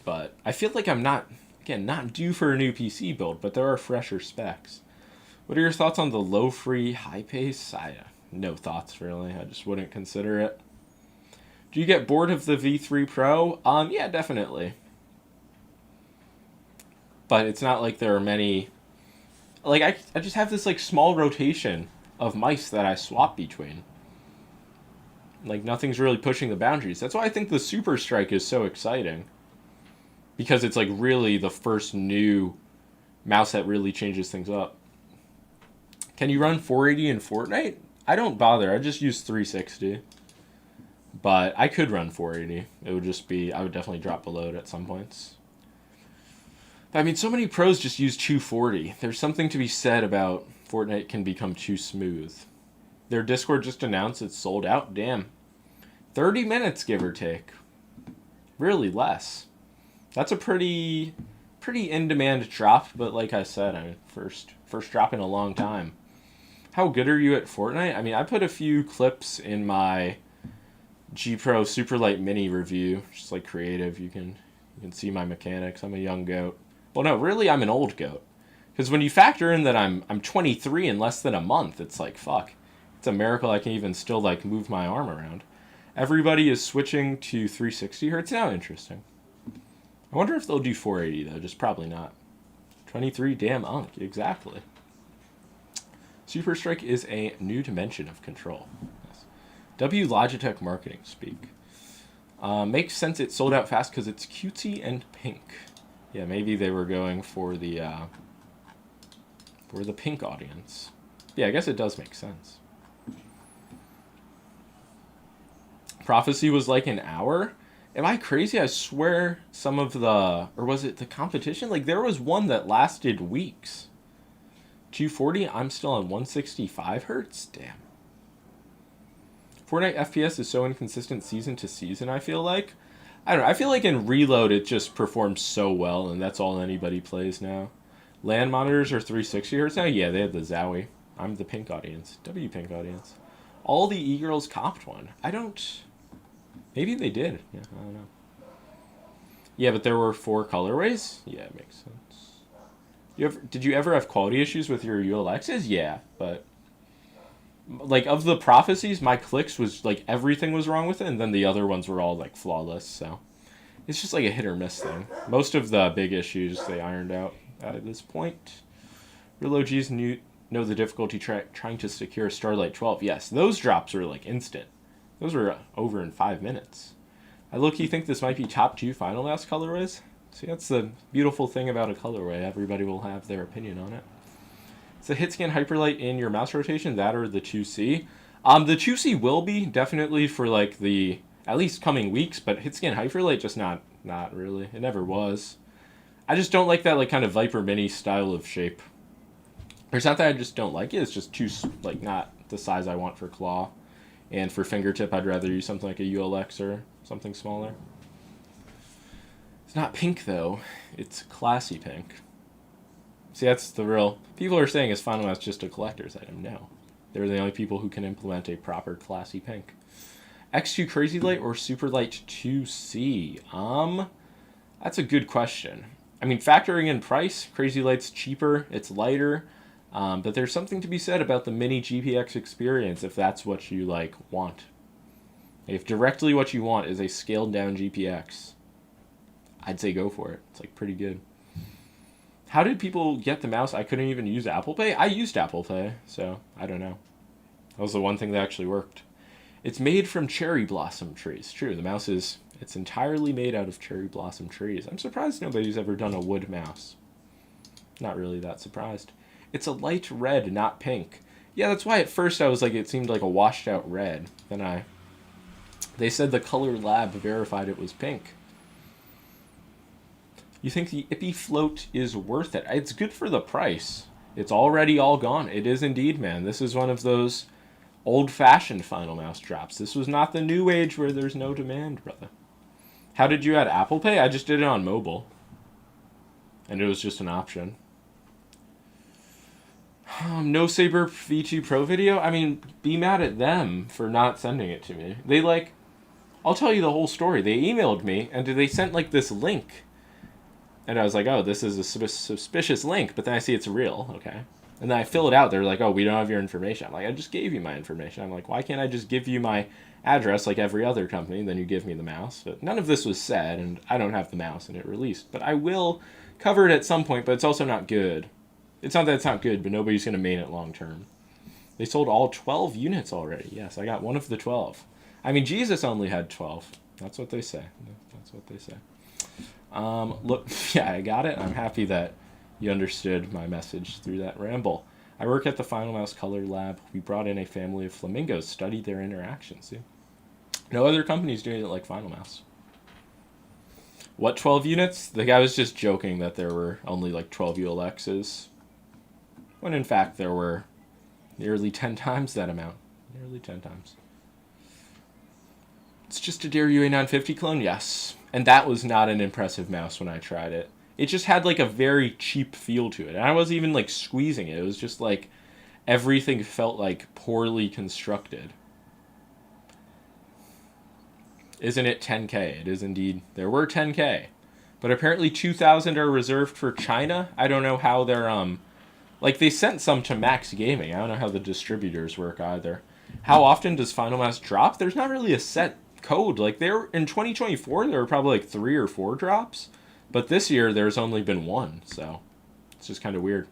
But I feel like I'm not, again, not due for a new PC build, but there are fresher specs. What are your thoughts on the low free, high pace? No thoughts really. I just wouldn't consider it. Do you get bored of the V3 Pro? Yeah, definitely. But it's not like there are many... Like, I just have this, like, small rotation of mice that I swap between. Like, nothing's really pushing the boundaries. That's why I think the Super Strike is so exciting. Because it's, like, really the first new mouse that really changes things up. Can you run 480 in Fortnite? I don't bother. I just use 360. But I could run 480. It would just be... I would definitely drop below it at some points. But, I mean, so many pros just use 240. There's something to be said about Fortnite can become too smooth. Their Discord just announced it's sold out. Damn. 30 minutes, give or take. Really less. That's a pretty in-demand drop, but like I said, I mean, first drop in a long time. How good are you at Fortnite? I mean, I put a few clips in my G Pro Superlight Mini review, just like creative. You can see my mechanics. I'm a young goat. Well, no, really, I'm an old goat. Because when you factor in that I'm 23 in less than a month, it's like, fuck. It's a miracle I can even still, like, move my arm around. Everybody is switching to 360 hertz now. Interesting. I wonder if they'll do 480, though. Just probably not. 23, damn unk. Exactly. Super Strike is a new dimension of control. Yes. W Logitech marketing speak. Makes sense it sold out fast because it's cutesy and pink. Yeah, maybe they were going for the pink audience. Yeah, I guess it does make sense. Prophecy was like an hour? Am I crazy? I swear some of the... Or was it the competition? Like, there was one that lasted weeks. 240? I'm still on 165 hertz? Damn. Fortnite FPS is so inconsistent season to season, I feel like. I don't know. I feel like in Reload it just performs so well, and that's all anybody plays now. LAN monitors are 360 hertz now? Yeah, they have the Zowie. I'm the pink audience. W pink audience. All the e-girls copped one. I don't... Maybe they did. Yeah, I don't know. Yeah, but there were 4 colorways? Yeah, it makes sense. Did you ever have quality issues with your ULXs? Yeah, but... Like, of the prophecies, my clicks was, like, everything was wrong with it, and then the other ones were all, like, flawless, so... It's just, like, a hit or miss thing. Most of the big issues they ironed out at this point. Real OGs know the difficulty trying to secure Starlight 12. Yes, those drops were, like, instant. Those were over in 5 minutes. I low-key think this might be top 2 Finalmouse colorways. See, that's the beautiful thing about a colorway. Everybody will have their opinion on it. Is the hitscan hyperlight in your mouse rotation, that or the 2C? The 2C will be, definitely for, like, the, at least coming weeks, but hitscan hyperlight just not really. It never was. I just don't like that, like, kind of Viper Mini style of shape. It's not that I just don't like it, it's just too, like, not the size I want for claw. And for fingertip, I'd rather use something like a ULX or something smaller. It's not pink, though. It's classy pink. See, that's the real... People are saying is Finalmouse just a collector's item. No. They're the only people who can implement a proper classy pink. X2 Crazy Light or Super Light 2C? That's a good question. I mean, factoring in price, Crazy Light's cheaper, it's lighter... but there's something to be said about the mini GPX experience if that's what you, like, want. If directly what you want is a scaled-down GPX, I'd say go for it. It's, like, pretty good. How did people get the mouse? I couldn't even use Apple Pay? I used Apple Pay, so I don't know. That was the one thing that actually worked. It's made from cherry blossom trees. True, the mouse is... It's entirely made out of cherry blossom trees. I'm surprised nobody's ever done a wood mouse. Not really that surprised. It's a light red, not pink. Yeah, that's why at first I was like, it seemed like a washed out red. Then they said the color lab verified it was pink. You think the Ippy float is worth it? It's good for the price. It's already all gone. It is indeed, man. This is one of those Old-fashioned Finalmouse drops. This was not the new age where there's no demand, brother. How did you add Apple Pay? I just did it on mobile. And it was just an option. No Saber V2 Pro video? I mean, be mad at them for not sending it to me. They like... I'll tell you the whole story. They emailed me, and they sent like this link. And I was like, oh, this is a suspicious link. But then I see it's real. Okay. And then I fill it out. They're like, oh, we don't have your information. I'm like, I just gave you my information. I'm like, why can't I just give you my address like every other company? Then you give me the mouse. But none of this was said, and I don't have the mouse, and it released. But I will cover it at some point, but it's also not good. It's not that it's not good, but nobody's going to main it long term. They sold all 12 units already. Yes, I got one of the 12. I mean, Jesus only had 12. That's what they say. That's what they say. Look, yeah, I got it. I'm happy that you understood my message through that ramble. I work at the Finalmouse Color Lab. We brought in a family of flamingos, studied their interactions. See? No other company's doing it like Finalmouse. What 12 units? The guy was just joking that there were only like 12 ULXs. When in fact there were nearly 10 times that amount. Nearly 10 times. It's just a Dare UA 950 clone? Yes. And that was not an impressive mouse when I tried it. It just had like a very cheap feel to it. And I wasn't even like squeezing it. It was just like everything felt like poorly constructed. Isn't it 10K? It is indeed. There were 10K. But apparently 2,000 are reserved for China. I don't know how they're, like they sent some to Max Gaming. I don't know how the distributors work either. How often does Finalmouse drop? There's not really a set code. Like there in 2024, there were probably like 3 or 4 drops. But this year, there's only been 1. So it's just kind of weird.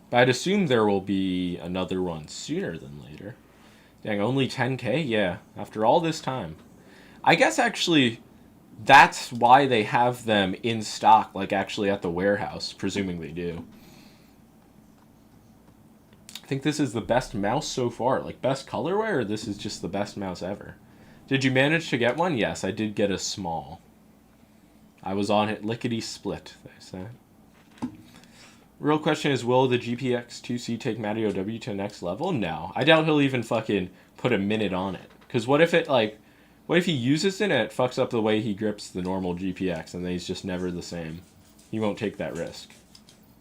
But I'd assume there will be another one sooner than later. Dang, only 10K? Yeah, after all this time. I guess actually that's why they have them in stock, like actually at the warehouse, presuming they do. I think this is the best mouse so far. Like best colorway, or this is just the best mouse ever? Did you manage to get one? Yes, I did get a small. I was on it lickety-split, they say. Real question is, will the GPX2C take Mario W to the next level? No. I doubt he'll even fucking put a minute on it. Because what if it, like... What if he uses it and it fucks up the way he grips the normal GPX and then he's just never the same? He won't take that risk.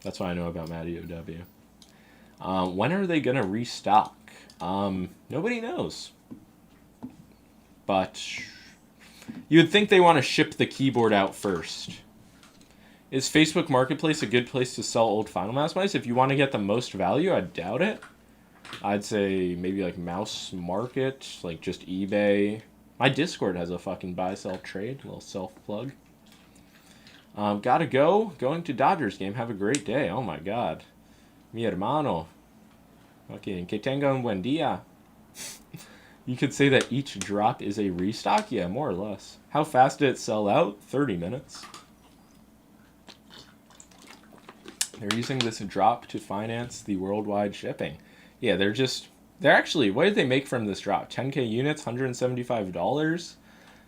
That's what I know about Mario W. When are they going to restock? Nobody knows. But... You would think they want to ship the keyboard out first. Is Facebook Marketplace a good place to sell old Finalmouse mice? If you want to get the most value, I doubt it. I'd say maybe like Mouse Market, like just eBay. My Discord has a fucking buy, sell, trade. A little self-plug. Gotta go. Going to Dodgers game. Have a great day. Oh my god. Mi hermano. Okay, que tenga un buen día. You could say that each drop is a restock? Yeah, more or less. How fast did it sell out? 30 minutes. They're using this drop to finance the worldwide shipping. Yeah, they're actually, what did they make from this drop? 10K units, $175?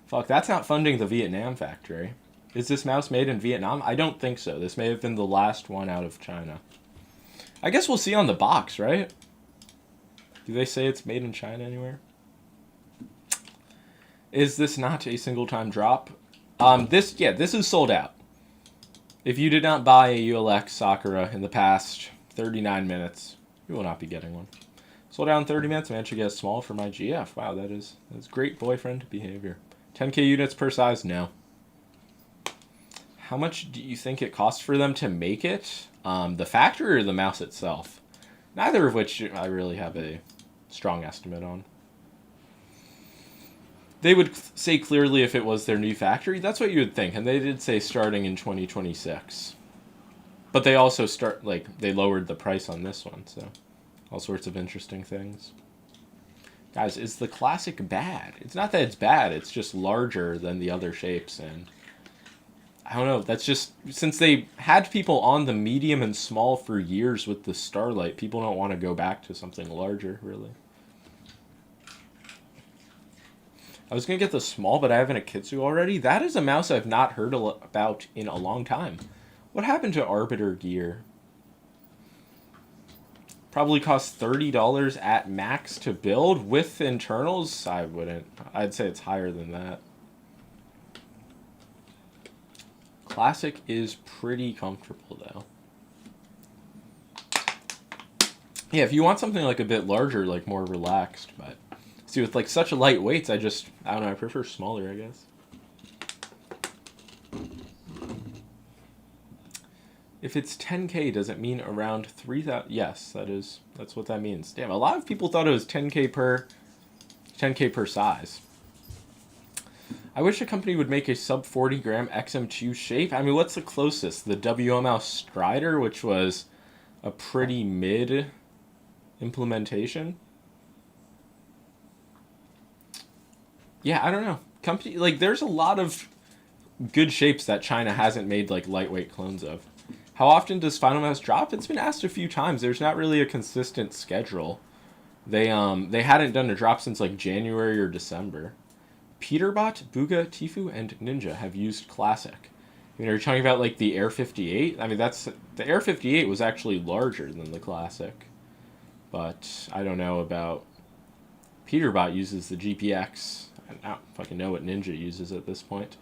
Fuck, that's not funding the Vietnam factory. Is this mouse made in Vietnam? I don't think so. This may have been the last one out of China. I guess we'll see on the box, right? Do they say it's made in China anywhere? Is this not a single-time drop? This is sold out. If you did not buy a ULX Sakura in the past 39 minutes, you will not be getting one. Sold out in 30 minutes. I managed to get a small for my GF. Wow, that's great boyfriend behavior. 10K units per size? No. How much do you think it costs for them to make it? The factory or the mouse itself? Neither of which I really have a strong estimate on. They would say clearly if it was their new factory. That's what you would think. And they did say starting in 2026. But they also they lowered the price on this one. So all sorts of interesting things. Guys, is the classic bad? It's not that it's bad. It's just larger than the other shapes. And I don't know. That's just, since they had people on the medium and small for years with the Starlight, people don't want to go back to something larger, really. I was going to get the small, but I have an Akitsu already. That is a mouse I've not heard about in a long time. What happened to Arbiter Gear? Probably costs $30 at max to build. With internals, I wouldn't. I'd say it's higher than that. Classic is pretty comfortable, though. Yeah, if you want something like a bit larger, like more relaxed, but see, with like such a light weights, I don't know, I prefer smaller, I guess. If it's 10K, does it mean around 3,000? Yes, that's what that means. Damn, a lot of people thought it was 10K per size. I wish a company would make a sub 40 gram XM2 shape. I mean, what's the closest? The WML Strider, which was a pretty mid implementation. Yeah, I don't know. Company, like, there's a lot of good shapes that China hasn't made like lightweight clones of. How often does Finalmouse drop? It's been asked a few times. There's not really a consistent schedule. They hadn't done a drop since like January or December. Peterbot, Booga, Tifu, and Ninja have used Classic. You know, you're talking about like the Air 58. I mean, the Air 58 was actually larger than the Classic. But I don't know about Peterbot uses the GPX. I don't fucking know what Ninja uses at this point.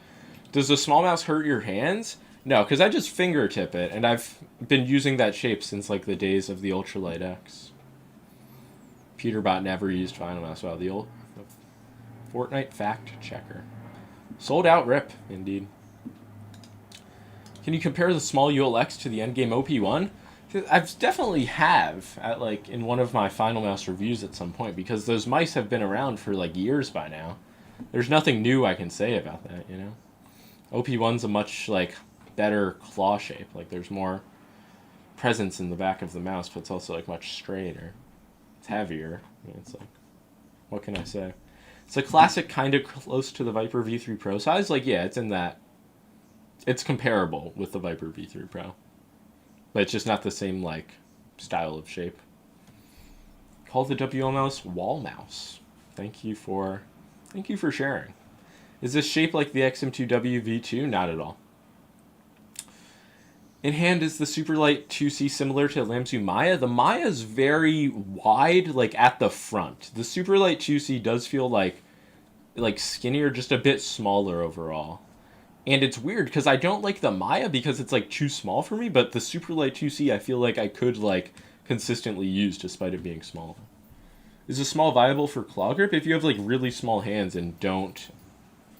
Does the small mouse hurt your hands? No, because I just fingertip it, and I've been using that shape since like the days of the Ultralight X. Peterbot never used Finalmouse. Wow, the Fortnite fact checker. Sold out rip, indeed. Can you compare the small ULX to the endgame OP1? I've definitely have at like in one of my Finalmouse reviews at some point, because those mice have been around for like years by now. There's nothing new I can say about that, you know. OP1's a much like better claw shape. Like there's more presence in the back of the mouse, but it's also like much straighter. It's heavier. I mean, it's like, what can I say? It's a Classic, kind of close to the Viper V3 Pro size. Like, yeah, it's in that. It's comparable with the Viper V3 Pro. But it's just not the same, like, style of shape. Call the WL mouse wall mouse. Thank you for sharing. Is this shaped like the XM2W V2? Not at all. In hand, is the Superlight 2C similar to Lamsu Maya? The Maya is very wide, like, at the front. The Superlight 2C does feel like skinnier, just a bit smaller overall. And it's weird, because I don't like the Maya because it's, like, too small for me, but the Superlight 2C I feel like I could, like, consistently use despite it being small. Is a small viable for claw grip? If you have, like, really small hands and don't,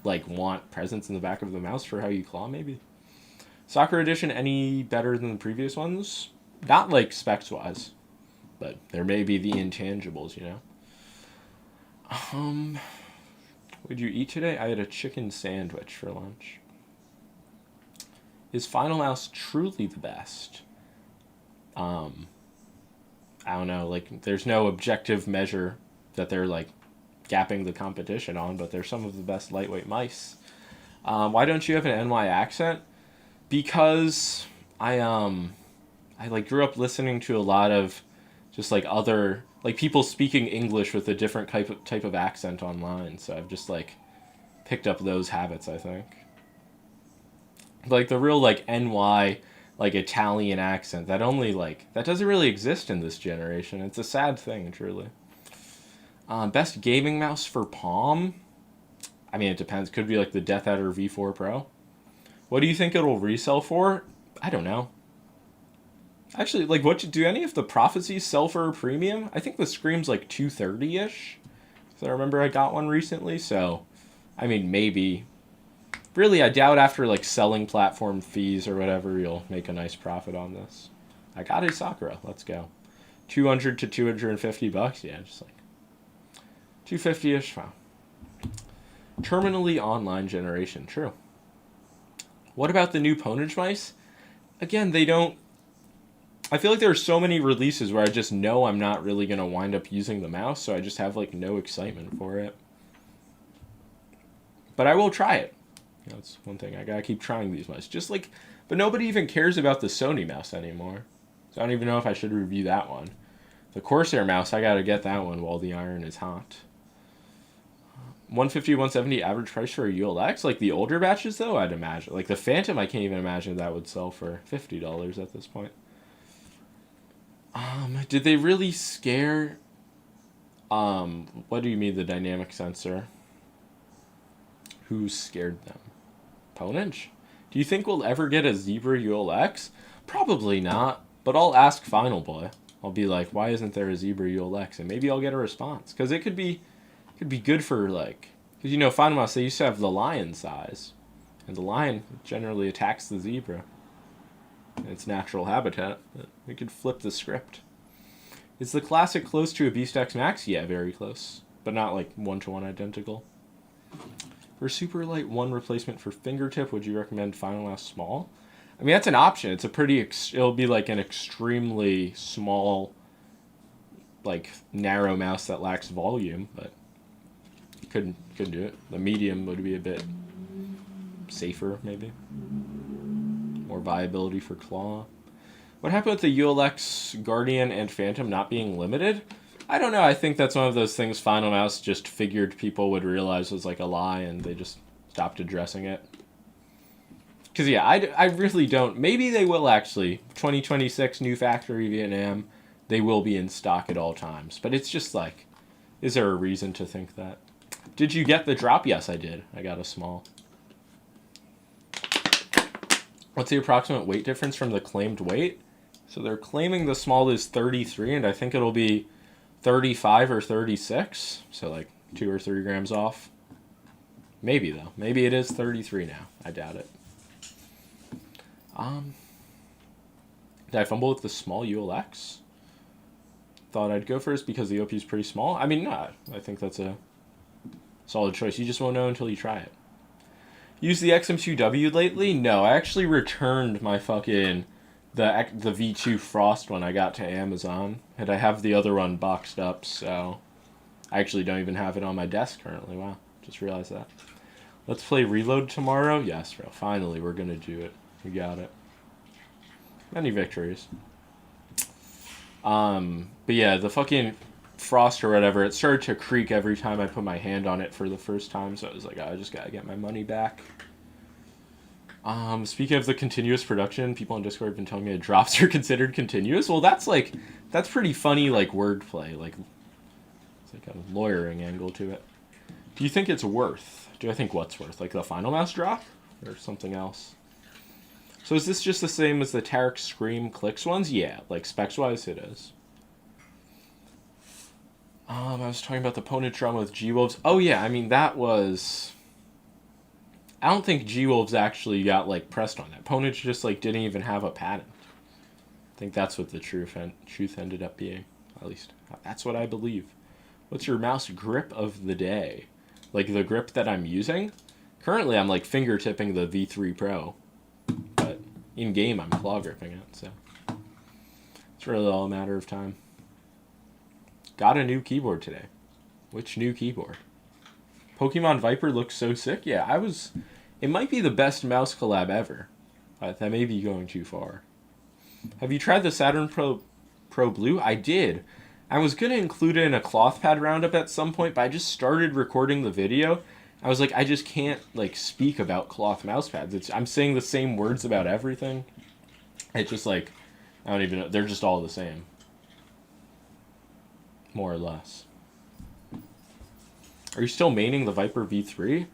like, want presence in the back of the mouse for how you claw, maybe? Sakura Edition, any better than the previous ones? Not, like, specs-wise. But there may be the intangibles, you know? What did you eat today? I had a chicken sandwich for lunch. Is Finalmouse truly the best? I don't know. Like, there's no objective measure that they're, like, gapping the competition on, but they're some of the best lightweight mice. Why don't you have an NY accent? Because I like grew up listening to a lot of just like other like people speaking English with a different type of accent online, so I've just like picked up those habits, I think. Like the real like NY like Italian accent that doesn't really exist in this generation. It's a sad thing, truly. Best gaming mouse for Palm? I mean, it depends. Could be like the Death Adder V4 Pro. What do you think it'll resell for? I don't know. Actually, like, do any of the Prophecies sell for a premium? I think the Scream's like $230-ish. So I remember I got one recently, so I mean, maybe. Really, I doubt after like selling platform fees or whatever, you'll make a nice profit on this. I got a Sakura. Let's go. $200 to $250. Yeah, just like $250-ish. Wow. Terminally online generation. True. What about the new Ponage mice? Again, they don't... I feel like there are so many releases where I just know I'm not really going to wind up using the mouse, so I just have, like, no excitement for it. But I will try it. You know, that's one thing. I gotta keep trying these mice. Just, like... But nobody even cares about the Sony mouse anymore. So I don't even know if I should review that one. The Corsair mouse, I gotta get that one while the iron is hot. 150, 170 average price for a ULX? Like the older batches, though, I'd imagine. Like the Phantom, I can't even imagine that would sell for $50 at this point. Did they really scare? What do you mean the dynamic sensor? Who scared them? Ponage? Do you think we'll ever get a Zebra ULX? Probably not, but I'll ask Final Boy. I'll be like, why isn't there a Zebra ULX? And maybe I'll get a response. Because it could be good for, like... Because, you know, Finalmouse, they used to have the lion size. And the lion generally attacks the zebra in its natural habitat. But we could flip the script. Is the classic close to a Beast-X Max? Yeah, very close. But not, like, one-to-one identical. For super light one replacement for fingertip, would you recommend Finalmouse small? I mean, that's an option. It's a pretty... it'll be, like, an extremely small, like, narrow mouse that lacks volume, but... Could do it. The medium would be a bit safer, maybe. More viability for claw. What happened with the ULX Guardian and Phantom not being limited? I don't know. I think that's one of those things Finalmouse just figured people would realize was like a lie, and they just stopped addressing it. Because, yeah, I really don't. Maybe they will actually. 2026, new factory, Vietnam. They will be in stock at all times. But it's just like, is there a reason to think that? Did you get the drop? Yes, I did. I got a small. What's the approximate weight difference from the claimed weight? So they're claiming the small is 33, and I think it'll be 35 or 36. So like 2 or 3 grams off. Maybe, though. Maybe it is 33 now. I doubt it. Did I fumble with the small ULX? Thought I'd go first because the OP is pretty small. I mean, no. I think that's a solid choice. You just won't know until you try it. Use the XM2W lately? No, I actually returned my fucking... the V2 Frost one I got to Amazon. And I have the other one boxed up, so... I actually don't even have it on my desk currently. Wow, just realized that. Let's play Reload tomorrow? Yes, bro. Finally, we're gonna do it. We got it. Many victories. But yeah, the fucking... Frost or whatever, it started to creak every time I put my hand on it for the first time, so I was like, I just gotta get my money back. Speaking of the continuous production, people on Discord have been telling me that drops are considered continuous. Well, that's pretty funny, like, wordplay. Like, it's like a lawyering angle to it. Do you think it's worth? Do I think what's worth? Like the Finalmouse drop? Or something else? So is this just the same as the Tarek Scream Clicks ones? Yeah, like, specs-wise, it is. I was talking about the Ponage drama with G-Wolves. Oh, yeah, I mean, that was... I don't think G-Wolves actually got, like, pressed on that. Ponage just, like, didn't even have a patent. I think that's what the truth ended up being. At least, that's what I believe. What's your mouse grip of the day? Like, the grip that I'm using? Currently, I'm, like, finger-tipping the V3 Pro. But in-game, I'm claw gripping it, so... It's really all a matter of time. Got a new keyboard today. Which new keyboard? Pokemon Viper looks so sick. Yeah, it might be the best mouse collab ever. But that may be going too far. Have you tried the Saturn Pro Blue? I did. I was going to include it in a cloth pad roundup at some point, but I just started recording the video. I was like, I just can't, like, speak about cloth mouse pads. I'm saying the same words about everything. It's just like, I don't even know. They're just all the same. More or less. Are you still maining the Viper V3?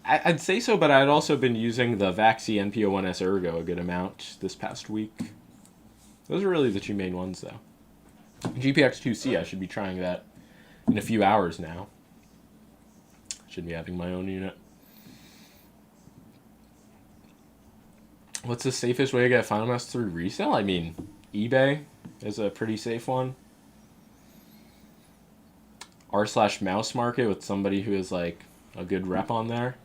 I'd say so, but I'd also been using the Vaxi NPO1S Ergo a good amount this past week. Those are really the two main ones, though. GPX2C, I should be trying that in a few hours now. Should be having my own unit. What's the safest way to get a Finalmouse through resale? I mean, eBay is a pretty safe one. r/mouse market with somebody who is like a good rep on there.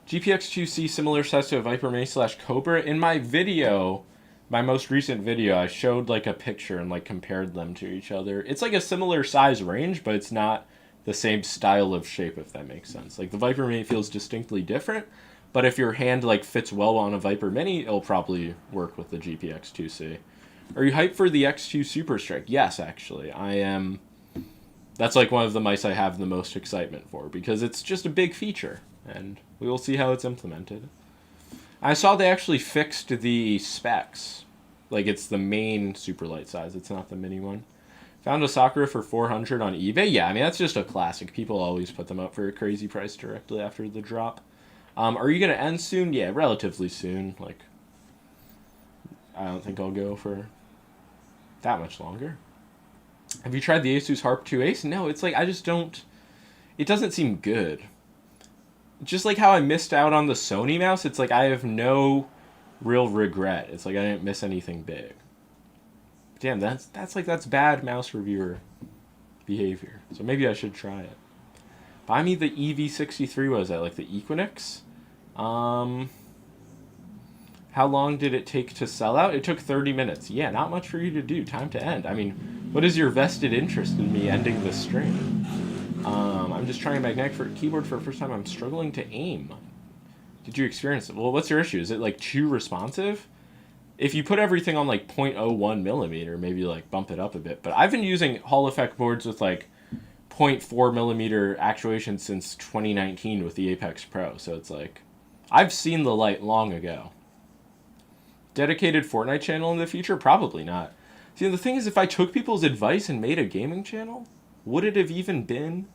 GPX2C similar size to a Viper Mini / Cobra. In my video, my most recent video, I showed like a picture and like compared them to each other. It's like a similar size range, but it's not the same style of shape, if that makes sense. Like the Viper Mini feels distinctly different, but if your hand like fits well on a Viper Mini, it'll probably work with the GPX2C. Are you hyped for the X2 Super Strike? Yes, actually. I am. That's like one of the mice I have the most excitement for because it's just a big feature and we will see how it's implemented. I saw they actually fixed the specs. Like, it's the main super light size. It's not the mini one. Found a Sakura for 400 on eBay. Yeah, I mean, that's just a classic. People always put them up for a crazy price directly after the drop. Are you going to end soon? Yeah, relatively soon. Like, I don't think I'll go for that much longer. Have you tried the Asus Harp 2 Ace? No, it's like, I just don't... It doesn't seem good. Just like how I missed out on the Sony mouse, it's like I have no real regret. It's like I didn't miss anything big. Damn, that's bad mouse reviewer behavior. So maybe I should try it. Buy me the EV63. What is that? Like the Equinix? How long did it take to sell out? It took 30 minutes. Yeah, not much for you to do. Time to end. I mean, what is your vested interest in me ending this stream? I'm just trying a magnetic keyboard for the first time. I'm struggling to aim. Did you experience it? Well, what's your issue? Is it like too responsive? If you put everything on like 0.01 millimeter, maybe like bump it up a bit. But I've been using Hall effect boards with like 0.4 millimeter actuation since 2019 with the Apex Pro. So it's like, I've seen the light long ago. Dedicated Fortnite channel in the future? Probably not. See, the thing is, if I took people's advice and made a gaming channel, would it have even been?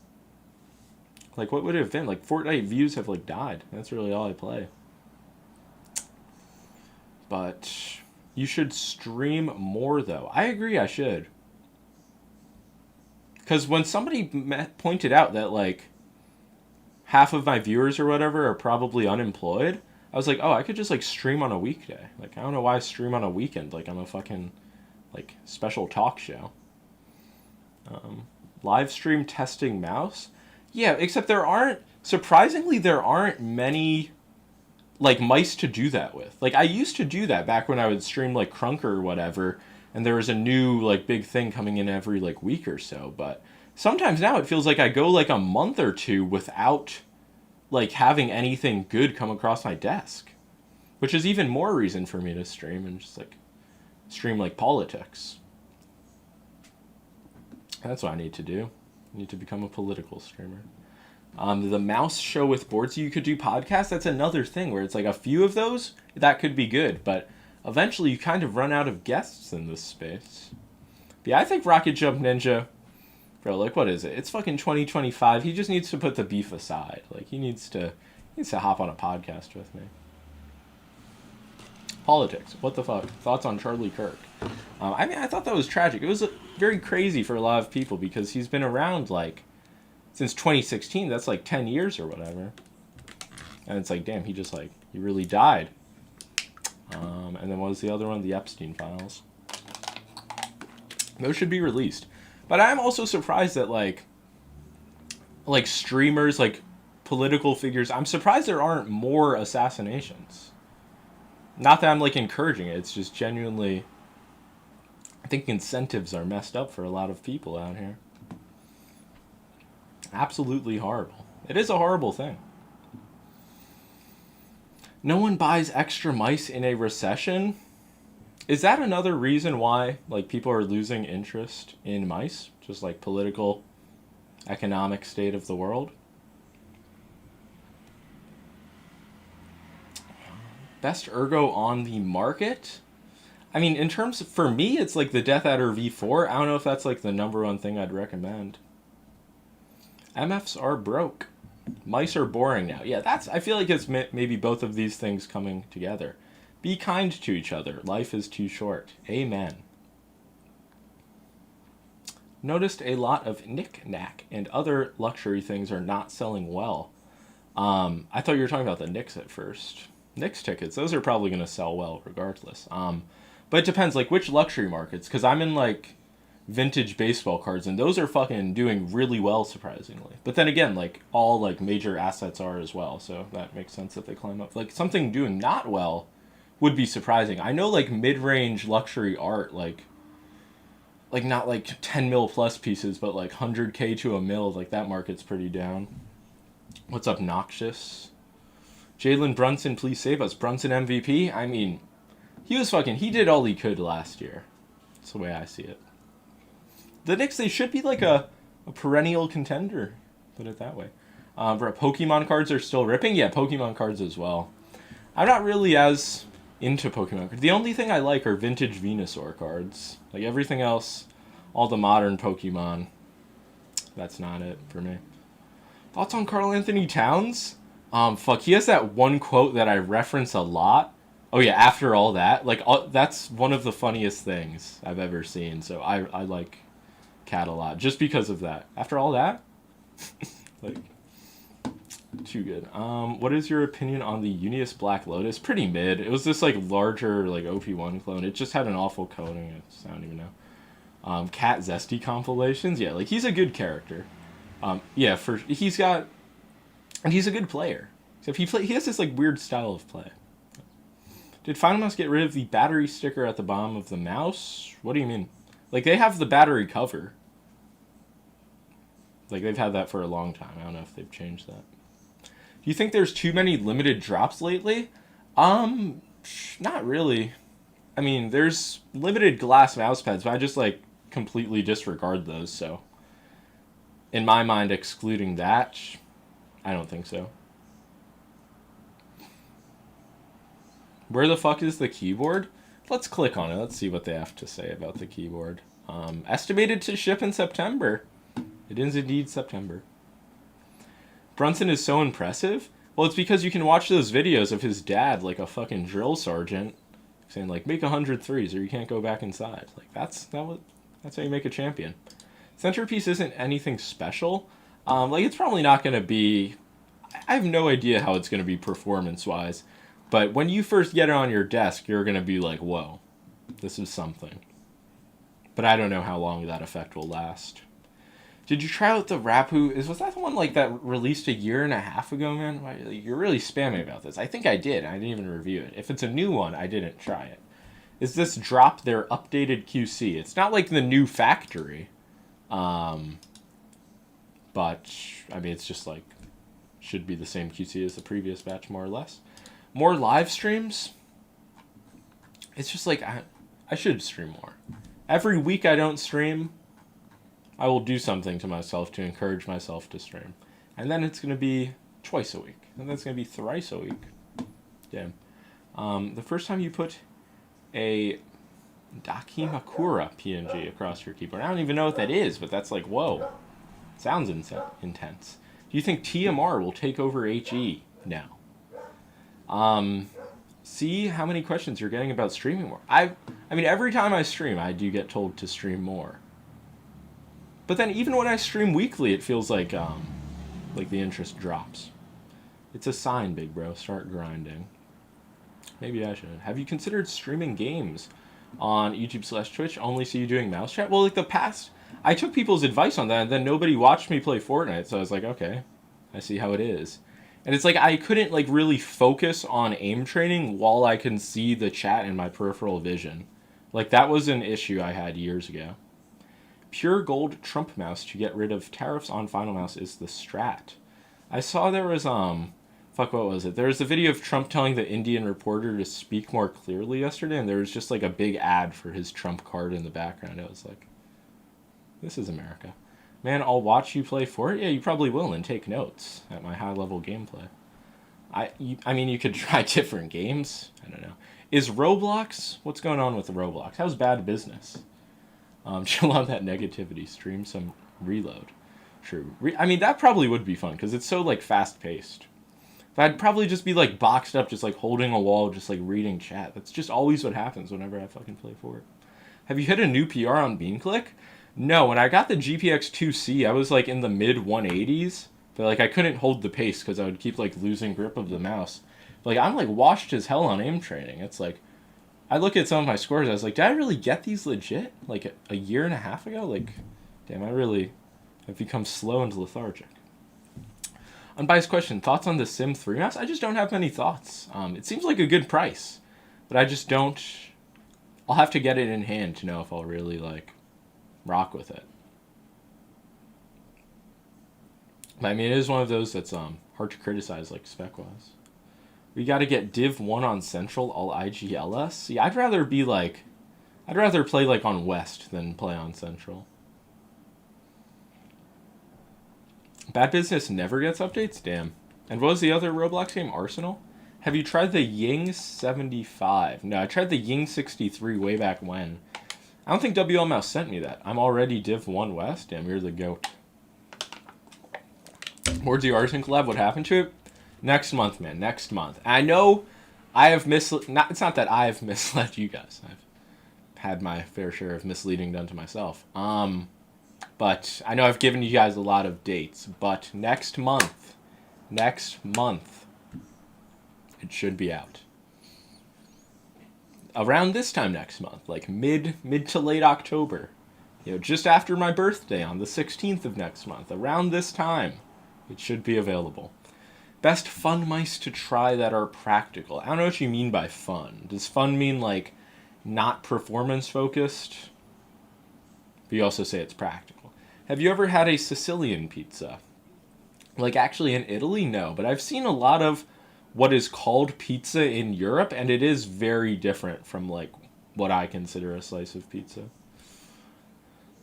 Like, what would it have been? Like, Fortnite views have, like, died. That's really all I play. But you should stream more, though. I agree I should. Because when somebody pointed out that, like, half of my viewers or whatever are probably unemployed, I was like, oh, I could just, like, stream on a weekday. Like, I don't know why I stream on a weekend. Like, I'm a fucking, like, special talk show. Live stream testing mouse? Yeah, except surprisingly, there aren't many, like, mice to do that with. Like, I used to do that back when I would stream, like, Crunker or whatever, and there was a new, like, big thing coming in every, like, week or so. But sometimes now it feels like I go, like, a month or two without, like, having anything good come across my desk. Which is even more reason for me to stream and just, like, stream, like, politics. That's what I need to do. I need to become a political streamer. The mouse show with boards, you could do podcasts. That's another thing where it's like a few of those, that could be good. But eventually you kind of run out of guests in this space. But yeah, I think Rocket Jump Ninja, bro, like, what is it? It's fucking 2025. He just needs to put the beef aside. Like, he needs to hop on a podcast with me. Politics. What the fuck? Thoughts on Charlie Kirk? I mean, I thought that was tragic. It was very crazy for a lot of people because he's been around, like, since 2016. That's, like, 10 years or whatever. And it's like, damn, he really died. And then what was the other one? The Epstein files. Those should be released. But I'm also surprised that, like streamers, like, political figures, I'm surprised there aren't more assassinations. Not that I'm, like, encouraging it. It's just genuinely, I think incentives are messed up for a lot of people out here. Absolutely horrible. It is a horrible thing. No one buys extra mice in a recession? Is that another reason why, like, people are losing interest in mice? Just, like, political, economic state of the world? Best ergo on the market? I mean, in terms of, for me, it's like the Death Adder V4. I don't know if that's like the number one thing I'd recommend. MFs are broke. Mice are boring now. Yeah, I feel like it's maybe both of these things coming together. Be kind to each other. Life is too short. Amen. Noticed a lot of knick-knack and other luxury things are not selling well. I thought you were talking about the Knicks at first. Knicks tickets, those are probably going to sell well regardless. But it depends, like, which luxury markets, because I'm in, like, vintage baseball cards, and those are fucking doing really well, surprisingly. But then again, like, all, like, major assets are as well, so that makes sense that they climb up. Like, something doing not well would be surprising. I know, like, mid-range luxury art, like not, like, 10 mil plus pieces, but, like, 100K to a mil, like, that market's pretty down. What's up, Noxious? Jalen Brunson, please save us. Brunson MVP? I mean, he did all he could last year. That's the way I see it. The Knicks, they should be like a perennial contender. Put it that way. Pokemon cards are still ripping? Yeah, Pokemon cards as well. I'm not really as into Pokemon cards. The only thing I like are vintage Venusaur cards. Like everything else, all the modern Pokemon, that's not it for me. Thoughts on Karl Anthony Towns? Fuck, he has that one quote that I reference a lot. Oh yeah, after all that, like that's one of the funniest things I've ever seen. So I like Cat a lot just because of that. After all that, like too good. What is your opinion on the Unius Black Lotus? Pretty mid. It was this like larger like OP1 clone. It just had an awful coding. I don't even know. Cat Zesty compilations. Yeah, like he's a good character. Yeah, he's got, and he's a good player. Except he has this like weird style of play. Did Finalmouse get rid of the battery sticker at the bottom of the mouse? What do you mean? Like they have the battery cover. Like they've had that for a long time. I don't know if they've changed that. Do you think there's too many limited drops lately? Not really. I mean, there's limited glass mouse pads, but I just like completely disregard those. So, in my mind, excluding that, I don't think so. Where the fuck is the keyboard? Let's click on it. Let's see what they have to say about the keyboard. Estimated to ship in September. It is indeed September. Brunson is so impressive. Well, it's because you can watch those videos of his dad, like a fucking drill sergeant, saying like, make 100 threes or you can't go back inside. Like that's how you make a champion. Centerpiece isn't anything special. Like it's probably not going to be. I have no idea how it's going to be performance-wise, but when you first get it on your desk, you're going to be like, whoa, this is something. But I don't know how long that effect will last. Did you try out the Rapu? Was that the one like that released a year and a half ago, man? You're really spamming about this. I think I did. I didn't even review it. If it's a new one, I didn't try it. Is this drop their updated QC? It's not like the new factory. But, I mean, it's just like, should be the same QC as the previous batch, more or less. More live streams? It's just like, I should stream more. Every week I don't stream, I will do something to myself to encourage myself to stream. And then it's going to be twice a week. And then it's going to be thrice a week. Damn. The first time you put a Dakimakura PNG across your keyboard. I don't even know what that is, but that's like, whoa. Sounds intense. Do you think TMR will take over HE now? See how many questions you're getting about streaming more. I mean, every time I stream, I do get told to stream more. But then even when I stream weekly, it feels like the interest drops. It's a sign, big bro. Start grinding. Maybe I should. Have you considered streaming games on YouTube/Twitch? Only see you doing mouse chat? Well, like the past, I took people's advice on that, and then nobody watched me play Fortnite, so I was like, okay, I see how it is. And it's like I couldn't like really focus on aim training while I can see the chat in my peripheral vision. Like that was an issue I had years ago. Pure gold Trump mouse to get rid of tariffs on Finalmouse is the strat. I saw there was what was it? There was a video of Trump telling the Indian reporter to speak more clearly yesterday, and there was just like a big ad for his Trump card in the background. I was like, this is America. Man, I'll watch you play Fortnite. Yeah, you probably will, and take notes at my high-level gameplay. I mean, you could try different games. I don't know. Is Roblox? What's going on with the Roblox? How's bad business? Chill on that negativity. Stream some reload. True. I mean, that probably would be fun, because it's so, like, fast-paced. But I'd probably just be, like, boxed up, just, like, holding a wall, just, like, reading chat. That's just always what happens whenever I fucking play Fort. Have you hit a new PR on BeamClick? No, when I got the GPX2C, I was, like, in the mid-180s. But, like, I couldn't hold the pace, because I would keep, like, losing grip of the mouse. But, like, I'm, like, washed as hell on aim training. It's, like, I look at some of my scores, I was like, did I really get these legit? Like, a year and a half ago? Like, damn, I've become slow and lethargic. Unbiased question, thoughts on the Sim 3 mouse? I just don't have many thoughts. It seems like a good price, but I just don't. I'll have to get it in hand to know if I'll really, like, rock with it. But, I mean, it is one of those that's hard to criticize, like, spec-wise. We got to get Div 1 on Central, all IGLS? See, I'd rather play, like, on West than play on Central. Bad Business never gets updates? Damn. And what was the other Roblox game? Arsenal? Have you tried the Ying 75? No, I tried the Ying 63 way back when. I don't think WL Mouse sent me that. I'm already Div 1 West. Damn, you're the goat. Where's the Artisan collab? What happened to it? Next month, man. Next month. I know I have misled... It's not that I have misled you guys. I've had my fair share of misleading done to myself. But I know I've given you guys a lot of dates. But next month, it should be out. Around this time next month, like mid to late October. You know, just after my birthday on the 16th of next month. Around this time, it should be available. Best fun mice to try that are practical. I don't know what you mean by fun. Does fun mean like not performance focused? But you also say it's practical. Have you ever had a Sicilian pizza? Like actually in Italy? No, but I've seen a lot of what is called pizza in Europe, and it is very different from like what I consider a slice of pizza.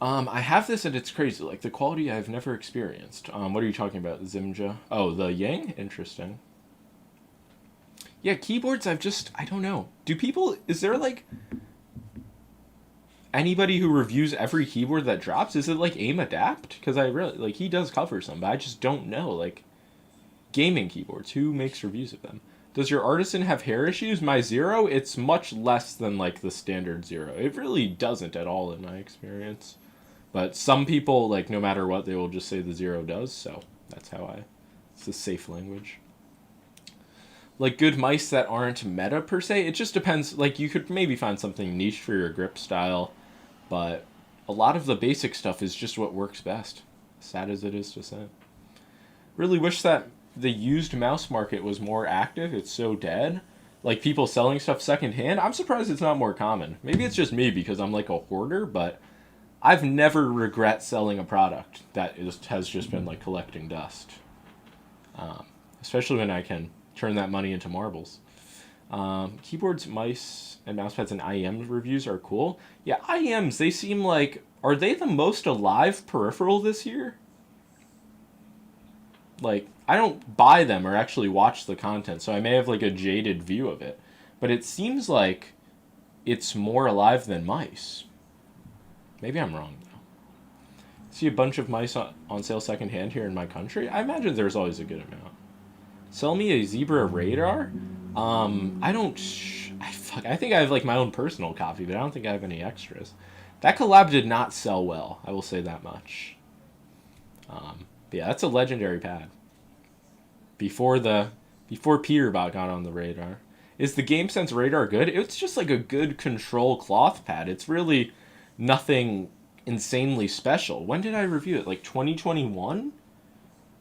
I have this and it's crazy. Like the quality I've never experienced. What are you talking about? Zimja? Oh, the Yang? Interesting. Yeah, keyboards I don't know. Is there like anybody who reviews every keyboard that drops? Is it like aim adapt? Because I really, like he does cover some, but I just don't know. Like gaming keyboards, who makes reviews of them? Does your Artisan have hair issues? My Zero, it's much less than like the standard Zero. It really doesn't at all in my experience. But some people, like, no matter what, they will just say the Zero does, so that's how it's a safe language. Like, good mice that aren't meta, per se, it just depends. Like, you could maybe find something niche for your grip style, but a lot of the basic stuff is just what works best. Sad as it is to say. Really wish that the used mouse market was more active. It's so dead. Like, people selling stuff secondhand, I'm surprised it's not more common. Maybe it's just me because I'm, like, a hoarder, but I've never regret selling a product that has just been like collecting dust. Especially when I can turn that money into marbles. Keyboards, mice, and mousepads and IEM reviews are cool. Yeah, IEMs, they seem like... Are they the most alive peripheral this year? Like, I don't buy them or actually watch the content, so I may have like a jaded view of it. But it seems like it's more alive than mice. Maybe I'm wrong, though. See a bunch of mice on sale secondhand here in my country? I imagine there's always a good amount. Sell me a Zebra radar? I don't... I think I have, like, my own personal copy, but I don't think I have any extras. That collab did not sell well, I will say that much. But yeah, that's a legendary pad. Before Peterbot got on the radar. Is the GameSense radar good? It's just, like, a good control cloth pad. It's really... nothing insanely special. When did I review it? Like 2021?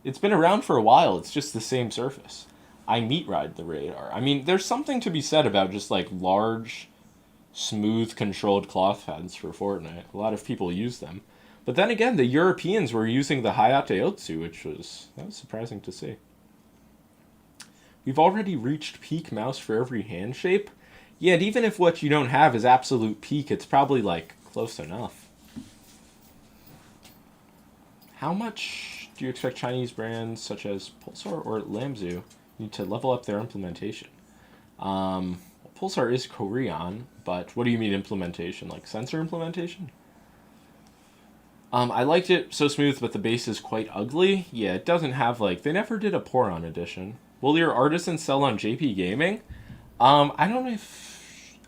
It's been around for a while. It's just the same surface. I meat ride the radar. I mean, there's something to be said about just like large, smooth, controlled cloth pads for Fortnite. A lot of people use them. But then again, the Europeans were using the Hayate Otsu, that was surprising to see. We've already reached peak mouse for every hand shape. Yeah, and even if what you don't have is absolute peak, it's probably like close enough. How much do you expect Chinese brands such as Pulsar or Lamzu need to level up their implementation? Pulsar is Korean, but what do you mean implementation? Like sensor implementation? I liked it so smooth, but the base is quite ugly. Yeah, it doesn't have like... They never did a Poron edition. Will your Artisan sell on JP Gaming? I don't know if...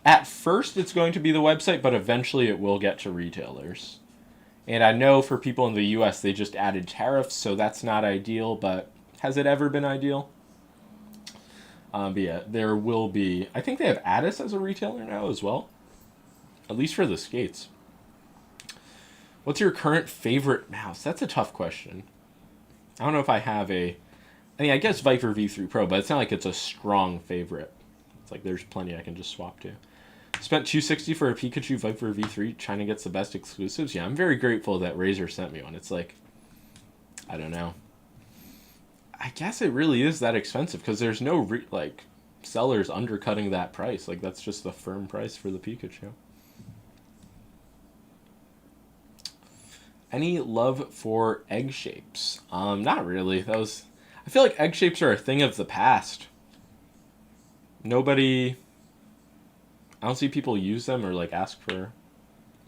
At first, it's going to be the website, but eventually it will get to retailers. And I know for people in the US, they just added tariffs, so that's not ideal, but has it ever been ideal? But yeah, there will be... I think they have Addis as a retailer now as well. At least for the skates. What's your current favorite mouse? That's a tough question. I don't know if I have a... I mean, I guess Viper V3 Pro, but it's not like it's a strong favorite. It's like there's plenty I can just swap to. Spent $260 for a Pikachu Viper V3. China gets the best exclusives. Yeah, I'm very grateful that Razer sent me one. It's like, I don't know. I guess it really is that expensive because there's no sellers undercutting that price. Like that's just the firm price for the Pikachu. Any love for egg shapes? Not really. I feel like egg shapes are a thing of the past. nobody, I don't see people use them or like ask for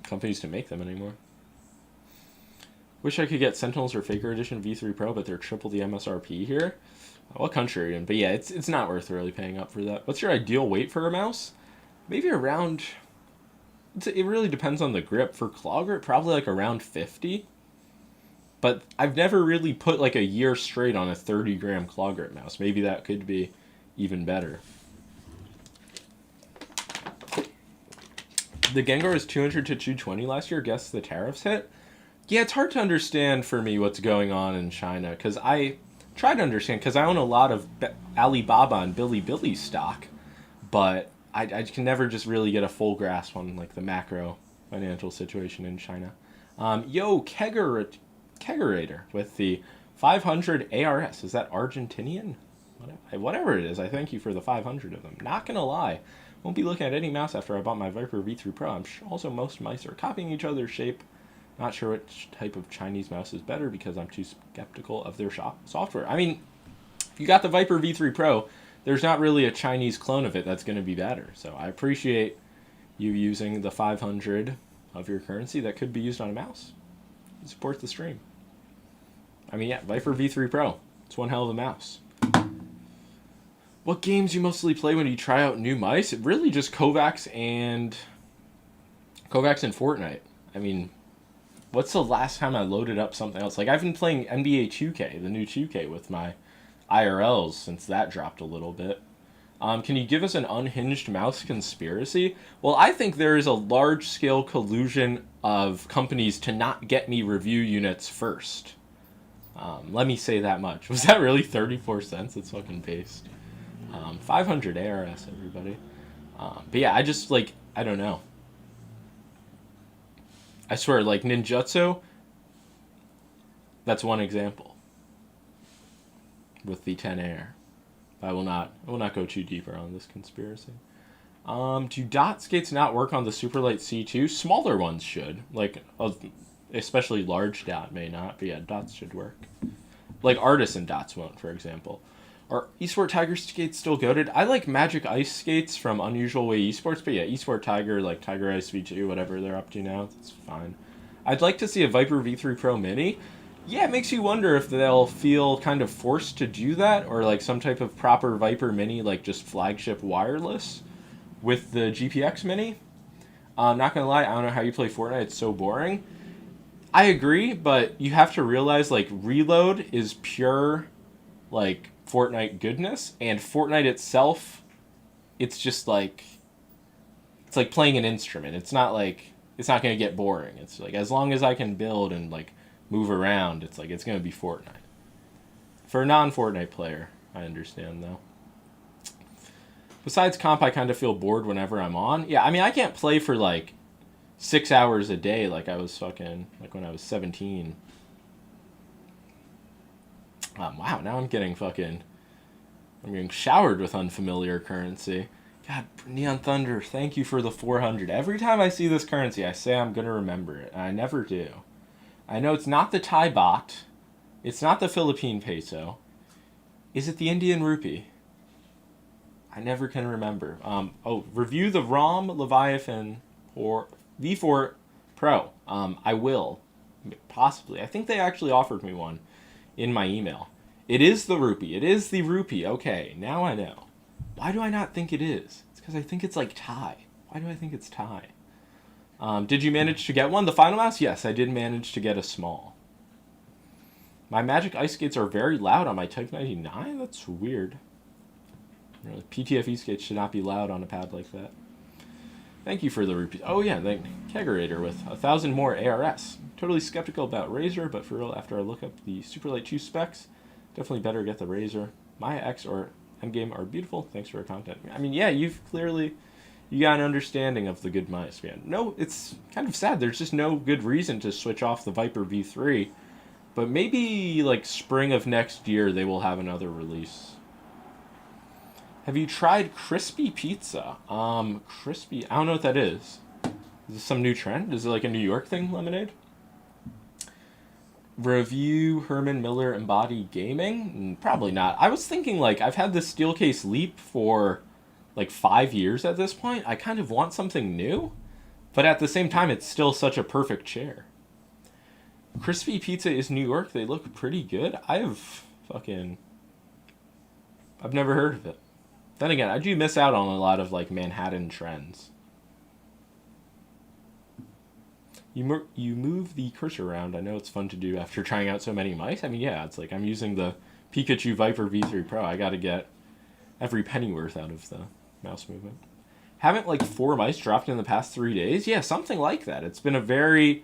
companies to make them anymore. Wish I could get Sentinels or Faker Edition V3 Pro, but they're triple the MSRP here. What country are you in? But yeah, it's not worth really paying up for that. What's your ideal weight for a mouse? Maybe around, it really depends on the grip. For claw grip, probably like around 50. But I've never really put like a year straight on a 30-gram claw grip mouse. Maybe that could be even better. The Gengar was 200 to 220 last year. Guess the tariffs hit. Yeah, it's hard to understand for me what's going on in China, because I try to understand, because I own a lot of Alibaba and Bilibili stock, but I can never just really get a full grasp on like the macro financial situation in China. Yo, Kegerator with the 500 ARS. Is that Argentinian? Whatever it is, I thank you for the 500 of them. Not gonna lie, won't be looking at any mouse after I bought my Viper V3 Pro. I'm also most mice are copying each other's shape. Not sure which type of Chinese mouse is better because I'm too skeptical of their software. I mean, if you got the Viper V3 Pro, there's not really a Chinese clone of it that's going to be better. So I appreciate you using the 500 of your currency that could be used on a mouse. Support the stream. I mean, yeah, Viper V3 Pro. It's one hell of a mouse. What games you mostly play when you try out new mice? It really just Kovacs and Fortnite. I mean, what's the last time I loaded up something else? Like, I've been playing NBA 2K, the new 2K, with my IRLs since that dropped a little bit. Can you give us an unhinged mouse conspiracy? Well, I think there is a large-scale collusion of companies to not get me review units first. Let me say that much. Was that really 34 cents? It's fucking based. 500 ARS, everybody. But yeah, I just, like, I don't know. I swear, like, ninjutsu, that's one example with the 10 air. I will not go too deeper on this conspiracy. Do dot skates not work on the Superlight C2? Smaller ones should. Like, especially large dot may not, but yeah, dots should work. Like, artisan dots won't, for example. Are Esport Tiger skates still goated? I like Magic Ice skates from Unusual Way Esports, but yeah, Esport Tiger, like Tiger Ice V2, whatever they're up to now, that's fine. I'd like to see a Viper V3 Pro Mini. Yeah, it makes you wonder if they'll feel kind of forced to do that, or like some type of proper Viper Mini, like just flagship wireless with the GPX Mini. I'm not gonna lie, I don't know how you play Fortnite, it's so boring. I agree, but you have to realize, like, reload is pure, like, Fortnite goodness, and Fortnite itself, it's just like, it's like playing an instrument. It's not like, it's not going to get boring. It's like, as long as I can build and like move around, it's like, it's going to be Fortnite. For a non-Fortnite player, I understand though. Besides comp, I kind of feel bored whenever I'm on. Yeah, I mean, I can't play for like 6 hours a day like I was fucking, like when I was 17. Wow, now I'm getting showered with unfamiliar currency. God, Neon Thunder, thank you for the 400. Every time I see this currency, I say I'm going to remember it, and I never do. I know it's not the Thai baht. It's not the Philippine peso. Is it the Indian rupee? I never can remember. Review the ROM Leviathan or V4 Pro. I will. Possibly. I think they actually offered me one in my email. It is the rupee. It is the rupee. Okay, now I know. Why do I not think it is? It's because I think it's like Thai. Why do I think it's Thai? Did you manage to get one? The Finalmouse? Yes, I did manage to get a small. My Magic Ice skates are very loud on my Type 99? That's weird. Really, PTFE skates should not be loud on a pad like that. Thank you for the rupee. Oh yeah, the Kegerator with 1,000 more ARS. Totally skeptical about Razor, but for real, after I look up the Superlight 2 specs, definitely better get the Razor. Maya X or Endgame are beautiful. Thanks for your content. I mean, yeah, you got an understanding of the good mice, man. No, it's kind of sad. There's just no good reason to switch off the Viper V3. But maybe, like, spring of next year, they will have another release. Have you tried crispy pizza? Crispy, I don't know what that is. Is this some new trend? Is it like a New York thing, Lemonade? Review Herman Miller Embody Gaming? Probably not. I was thinking, like, I've had this Steelcase Leap for like 5 years at this point. I kind of want something new, but at the same time, it's still such a perfect chair. Crispy Pizza is New York. They look pretty good. I've never heard of it. Then again, I do miss out on a lot of like Manhattan trends. You move the cursor around. I know it's fun to do after trying out so many mice. I mean, yeah, it's like I'm using the Pikachu Viper V3 Pro. I got to get every penny worth out of the mouse movement. Haven't like 4 mice dropped in the past 3 days? Yeah, something like that. It's been a very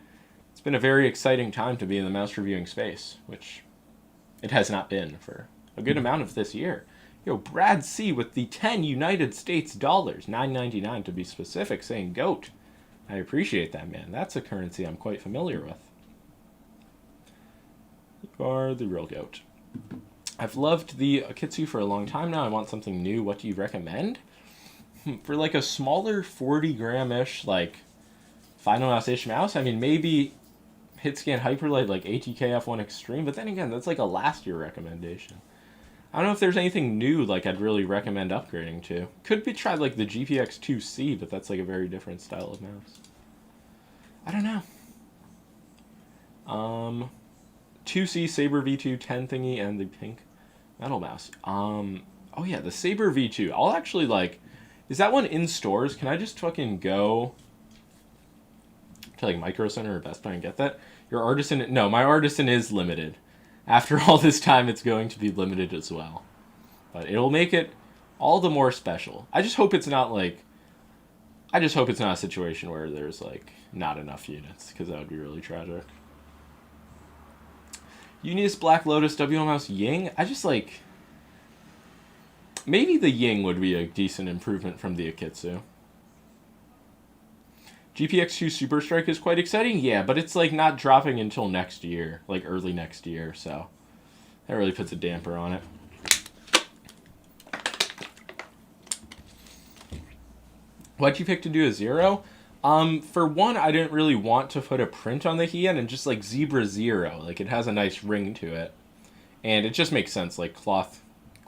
exciting time to be in the mouse reviewing space, which it has not been for a good amount of this year. Yo, Brad C with the 10 United States dollars, $9.99 to be specific, saying goat. I appreciate that, man. That's a currency I'm quite familiar with. You are the real goat. I've loved the Akitsu for a long time now. I want something new. What do you recommend? For like a smaller 40-gram-ish, like Finalmouse-ish mouse, I mean, maybe Hitscan Hyperlight, like ATK F1 Extreme, but then again, that's like a last year recommendation. I don't know if there's anything new like I'd really recommend upgrading to. Could be tried like the GPX 2C, but that's like a very different style of mouse. I don't know. 2C Saber V2 10 thingy and the pink metal mouse. Oh yeah, the Saber V2. I'll actually like, is that one in stores? Can I just fucking go to like Micro Center or Best Buy and get that? Your Artisan, no, my Artisan is limited. After all this time, it's going to be limited as well. But it'll make it all the more special. I just hope it's not a situation where there's like not enough units, because that would be really tragic. Unius Black Lotus WL Mouse Ying. I just like, maybe the Ying would be a decent improvement from the Akitsu. GPX2 Super Strike is quite exciting, yeah, but it's like not dropping until next year, like early next year, so that really puts a damper on it. Why'd you pick to do a 0? For one, I didn't really want to put a print on the Heian, and just like Zebra 0, like it has a nice ring to it, and it just makes sense. Like cloth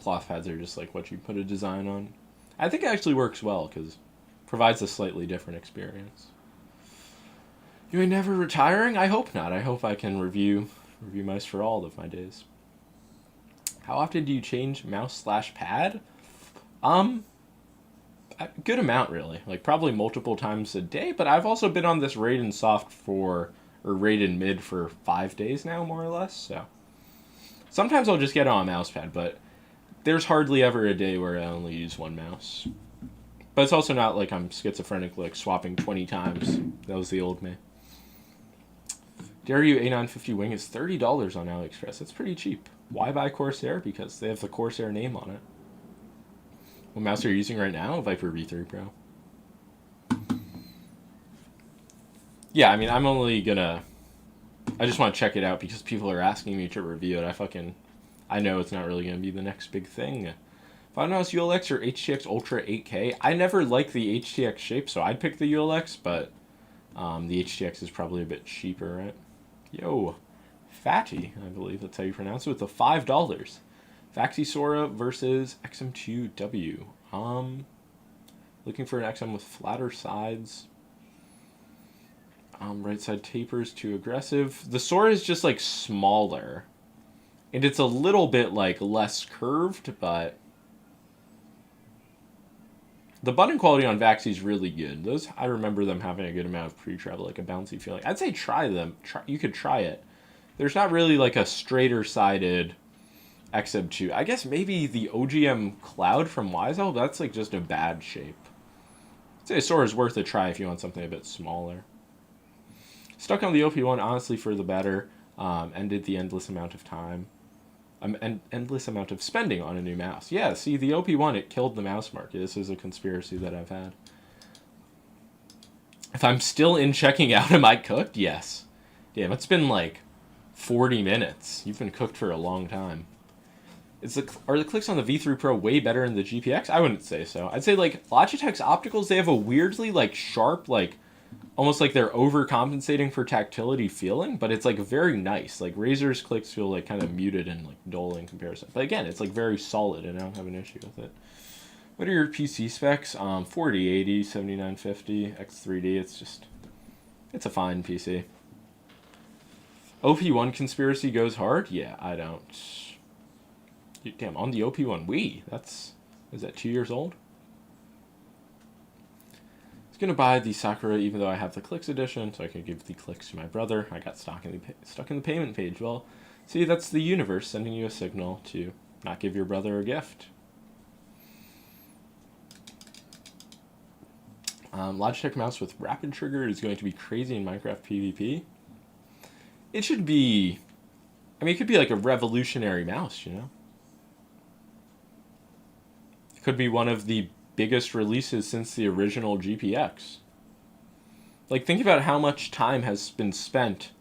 pads are just like what you put a design on. I think it actually works well because it provides a slightly different experience. You ain't never retiring? I hope not. I hope I can review mice for all of my days. How often do you change mouse/pad? A good amount, really. Like probably multiple times a day. But I've also been on this Raiden Soft or Raiden Mid for 5 days now, more or less. So sometimes I'll just get on a mouse pad, but there's hardly ever a day where I only use one mouse. But it's also not like I'm schizophrenic, like swapping 20 times. That was the old me. Dare You A950 Wing is $30 on AliExpress. It's pretty cheap. Why buy Corsair? Because they have the Corsair name on it. What mouse are you using right now? Viper V3 Pro. Yeah, I mean, I just want to check it out because people are asking me to review it. I know it's not really going to be the next big thing. Finalmouse ULX or HTX Ultra 8K? I never liked the HTX shape, so I'd pick the ULX, but the HTX is probably a bit cheaper, right? Yo, Fatty, I believe that's how you pronounce it, with the $5. Vaxisora versus XM2W. Looking for an XM with flatter sides. Right side tapers too aggressive. The Sora is just like smaller. And it's a little bit like less curved, but the button quality on Vaxi is really good. I remember them having a good amount of pre-travel, like a bouncy feeling. I'd say try them. You could try it. There's not really like a straighter-sided XM2. I guess maybe the OGM Cloud from Wiseau, that's like just a bad shape. I'd say Sora's worth a try if you want something a bit smaller. Stuck on the OP1, honestly, for the better. Ended the endless amount of time. Endless amount of spending on a new mouse. Yeah, see, the OP1, it killed the mouse market. This is a conspiracy that I've had. If I'm still in checking out, am I cooked? Yes. Damn, it's been like 40 minutes. You've been cooked for a long time. Are the clicks on the V3 Pro way better than the GPX? I wouldn't say so. I'd say like Logitech's opticals, they have a weirdly like sharp, like almost like they're overcompensating for tactility feeling, but it's like very nice. Like Razer's clicks feel like kind of muted and like dull in comparison. But again, it's like very solid and I don't have an issue with it. What are your PC specs? 4080, 7950, X3D. It's a fine PC. OP1 conspiracy goes hard? Yeah, I don't. Damn, on the OP1 Wii, is that 2 years old? I was gonna buy the Sakura even though I have the Clicks edition, so I could give the Clicks to my brother. I got stuck in the payment page. Well, see, that's the universe sending you a signal to not give your brother a gift. Logitech mouse with rapid trigger is going to be crazy in Minecraft PvP. It should be... I mean, it could be like a revolutionary mouse, you know? It could be one of the biggest releases since the original GPX. Like, think about how much time has been spent,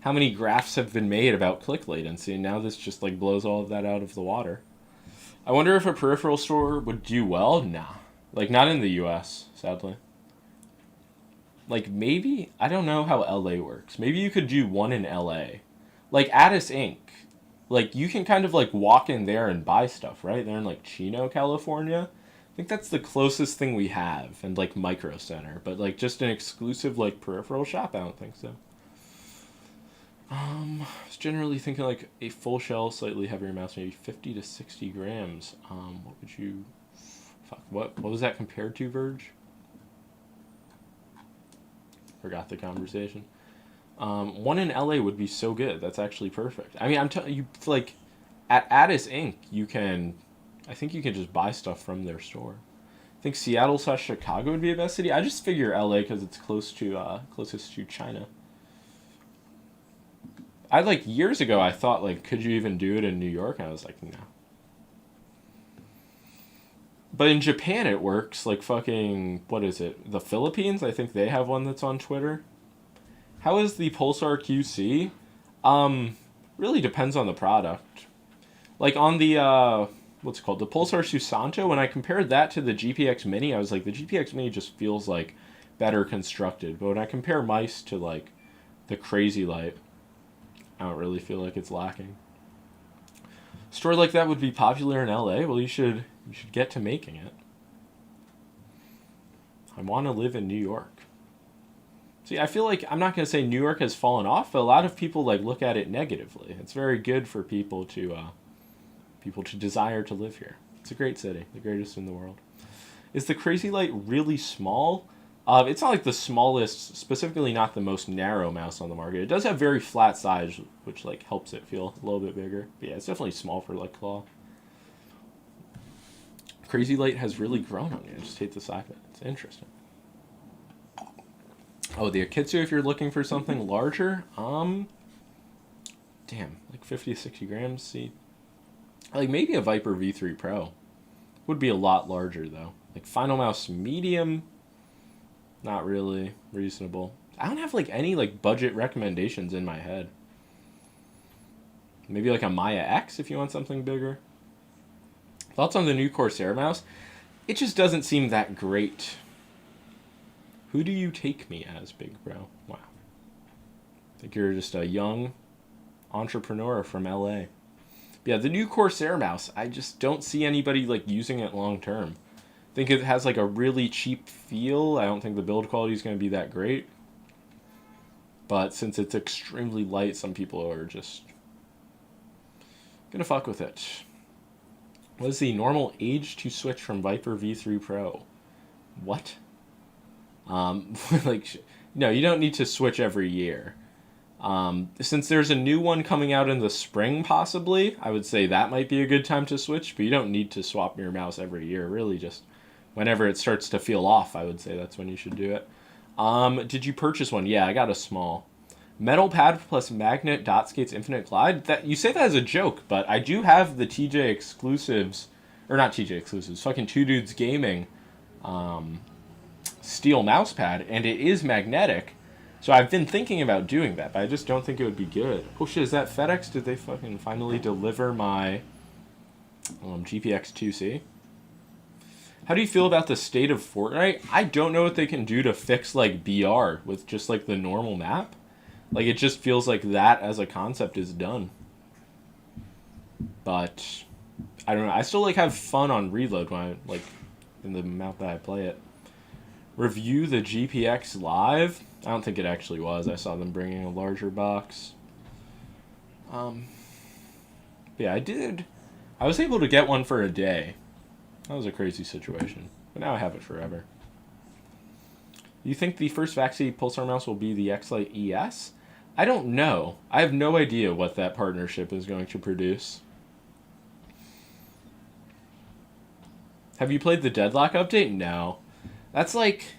how many graphs have been made about click latency, and now this just, like, blows all of that out of the water. I wonder if a peripheral store would do well? Nah. Like, not in the US, sadly. Like, maybe? I don't know how LA works. Maybe you could do one in LA. Like, Addis Inc. Like, you can kind of, like, walk in there and buy stuff, right? They're in, like, Chino, California. I think that's the closest thing we have. And, like, Micro Center. But, like, just an exclusive, like, peripheral shop? I don't think so. I was generally thinking, like, a full shell, slightly heavier mouse, maybe 50 to 60 grams. What would you... Fuck, what was that compared to, Verge? Forgot the conversation. One in LA would be so good. That's actually perfect. I mean, I'm telling you, like, at Addis Inc., I think you can just buy stuff from their store. I think Seattle/Chicago would be a best city. I just figure LA because it's closest to China. Years ago, I thought, like, could you even do it in New York? And I was like, no. But in Japan it works, like fucking, what is it? The Philippines? I think they have one that's on Twitter. How is the Pulsar QC? Really depends on the product. Like on the, what's it called? The Pulsar Susanto, when I compared that to the GPX Mini, I was like, the GPX Mini just feels like better constructed. But when I compare mice to like the Crazy Light, I don't really feel like it's lacking. A store like that would be popular in LA? Well, you should get to making it. I want to live in New York. See, I feel like, I'm not going to say New York has fallen off, but a lot of people like look at it negatively. It's very good for people to desire to live here. It's a great city, the greatest in the world. Is the Crazy Light really small? It's not like the smallest, specifically not the most narrow mouse on the market. It does have very flat size, which like helps it feel a little bit bigger. But yeah, it's definitely small for like claw. Crazy Light has really grown on me. I just hate the size of it. It's interesting. Oh, the Akitsu, if you're looking for something larger, damn, like 50 to 60 grams. See, like maybe a Viper V3 Pro would be a lot larger though. Like Finalmouse medium, not really reasonable. I don't have like any like budget recommendations in my head. Maybe like a Maya X if you want something bigger. Thoughts on the new Corsair mouse? It just doesn't seem that great. Who do you take me as, big bro? Wow. I think you're just a young entrepreneur from LA. Yeah, the new Corsair mouse, I just don't see anybody like using it long term. I think it has like a really cheap feel. I don't think the build quality is going to be that great. But since it's extremely light, some people are just gonna fuck with it. What is the normal age to switch from Viper V3 Pro? What? Like, no, you don't need to switch every year. Since there's a new one coming out in the spring, possibly, I would say that might be a good time to switch, but you don't need to swap your mouse every year, really, just whenever it starts to feel off, I would say that's when you should do it. Did you purchase one? Yeah, I got a small. Metal pad plus magnet dot skates infinite glide. That you say that as a joke, but I do have the TJ exclusives, or not TJ exclusives, fucking Two Dudes Gaming steel mouse pad, and it is magnetic. So I've been thinking about doing that, but I just don't think it would be good. Oh shit, is that FedEx? Did they fucking finally deliver my GPX 2C? How do you feel about the state of Fortnite? I don't know what they can do to fix like BR with just like the normal map. Like, it just feels like that as a concept is done. But I don't know. I still like have fun on Reload when I like in the amount that I play it. Review the GPX live? I don't think it actually was. I saw them bringing a larger box. Yeah, I did. I was able to get one for a day. That was a crazy situation. But now I have it forever. You think the first Vaxi Pulsar mouse will be the X-Lite ES? I don't know. I have no idea what that partnership is going to produce. Have you played the Deadlock update? No. That's like...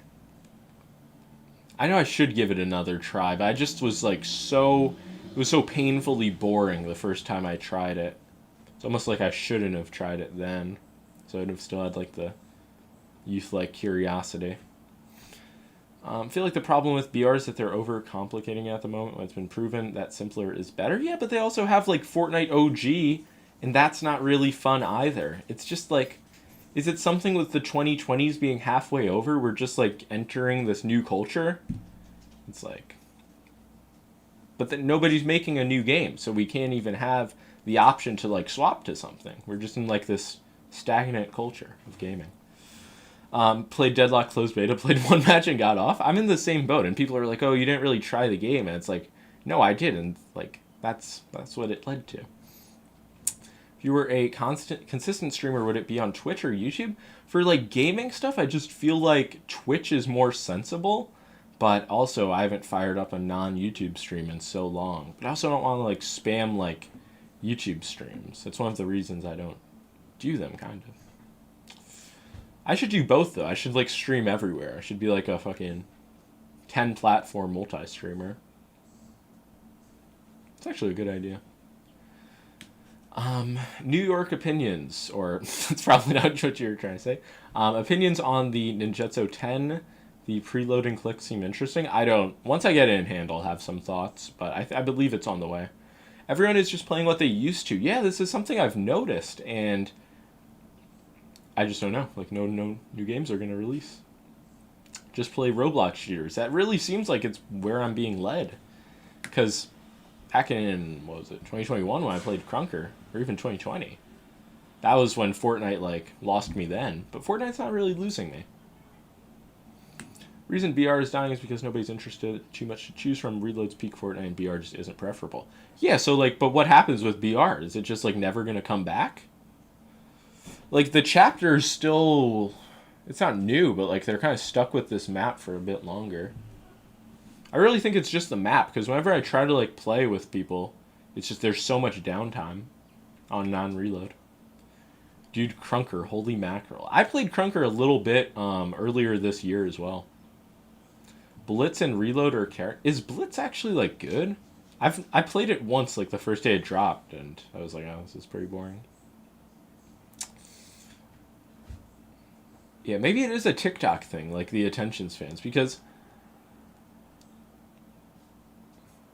I know I should give it another try, but I just was like so... It was so painfully boring the first time I tried it. It's almost like I shouldn't have tried it then. So I'd have still had like the youth-like curiosity. I feel like the problem with BR is that they're overcomplicating it at the moment when it's been proven that simpler is better. Yeah, but they also have like Fortnite OG, and that's not really fun either. It's just like, is it something with the 2020s being halfway over? We're just like entering this new culture? It's like... But then nobody's making a new game, so we can't even have the option to like swap to something. We're just in like this stagnant culture of gaming. Played Deadlock closed beta, played one match and got off. I'm in the same boat, and people are like, "Oh, you didn't really try the game," and it's like, "No, I didn't." Like that's what it led to. If you were a consistent streamer, would it be on Twitch or YouTube? For like gaming stuff, I just feel like Twitch is more sensible. But also, I haven't fired up a non-YouTube stream in so long. But I also don't want to like spam like YouTube streams. That's one of the reasons I don't do them, kind of. I should do both, though. I should like stream everywhere. I should be like a fucking 10-platform multi-streamer. It's actually a good idea. New York opinions, or that's probably not what you were trying to say. Opinions on the Ninjutsu 10. The preloading clicks seem interesting. Once I get it in hand, I'll have some thoughts, but I believe it's on the way. Everyone is just playing what they used to. Yeah, this is something I've noticed, and I just don't know. Like, no new games are going to release. Just play Roblox shooters. That really seems like it's where I'm being led. Because back in, 2021 when I played Krunker, or even 2020, that was when Fortnite, like, lost me then. But Fortnite's not really losing me. Reason BR is dying is because nobody's interested. Too much to choose from. Reloads peak Fortnite and BR just isn't preferable. Yeah, so like, but what happens with BR? Is it just like never gonna come back? Like the chapter's still, it's not new, but like they're kind of stuck with this map for a bit longer. I really think it's just the map, because whenever I try to like play with people, it's just there's so much downtime on non-reload. Dude, Krunker, holy mackerel. I played Krunker a little bit earlier this year as well. Blitz and Reload are is Blitz actually like good? I played it once like the first day it dropped, and I was like, oh, this is pretty boring. Yeah, maybe it is a TikTok thing, like the attention spans, because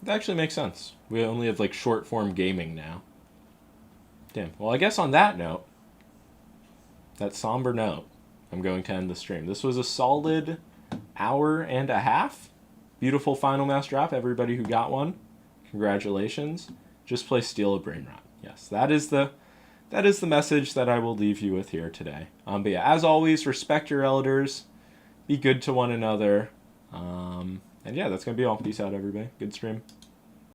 that actually makes sense. We only have like short form gaming now. Damn. Well, I guess on that note, that somber note, I'm going to end the stream. This was a solid hour and a half. Beautiful Finalmouse drop, everybody who got one. Congratulations. Just play Steal a Brain Rot. Yes, that is the message that I will leave you with here today. But yeah, as always, respect your elders. Be good to one another. And yeah, that's going to be all. Peace out, everybody. Good stream.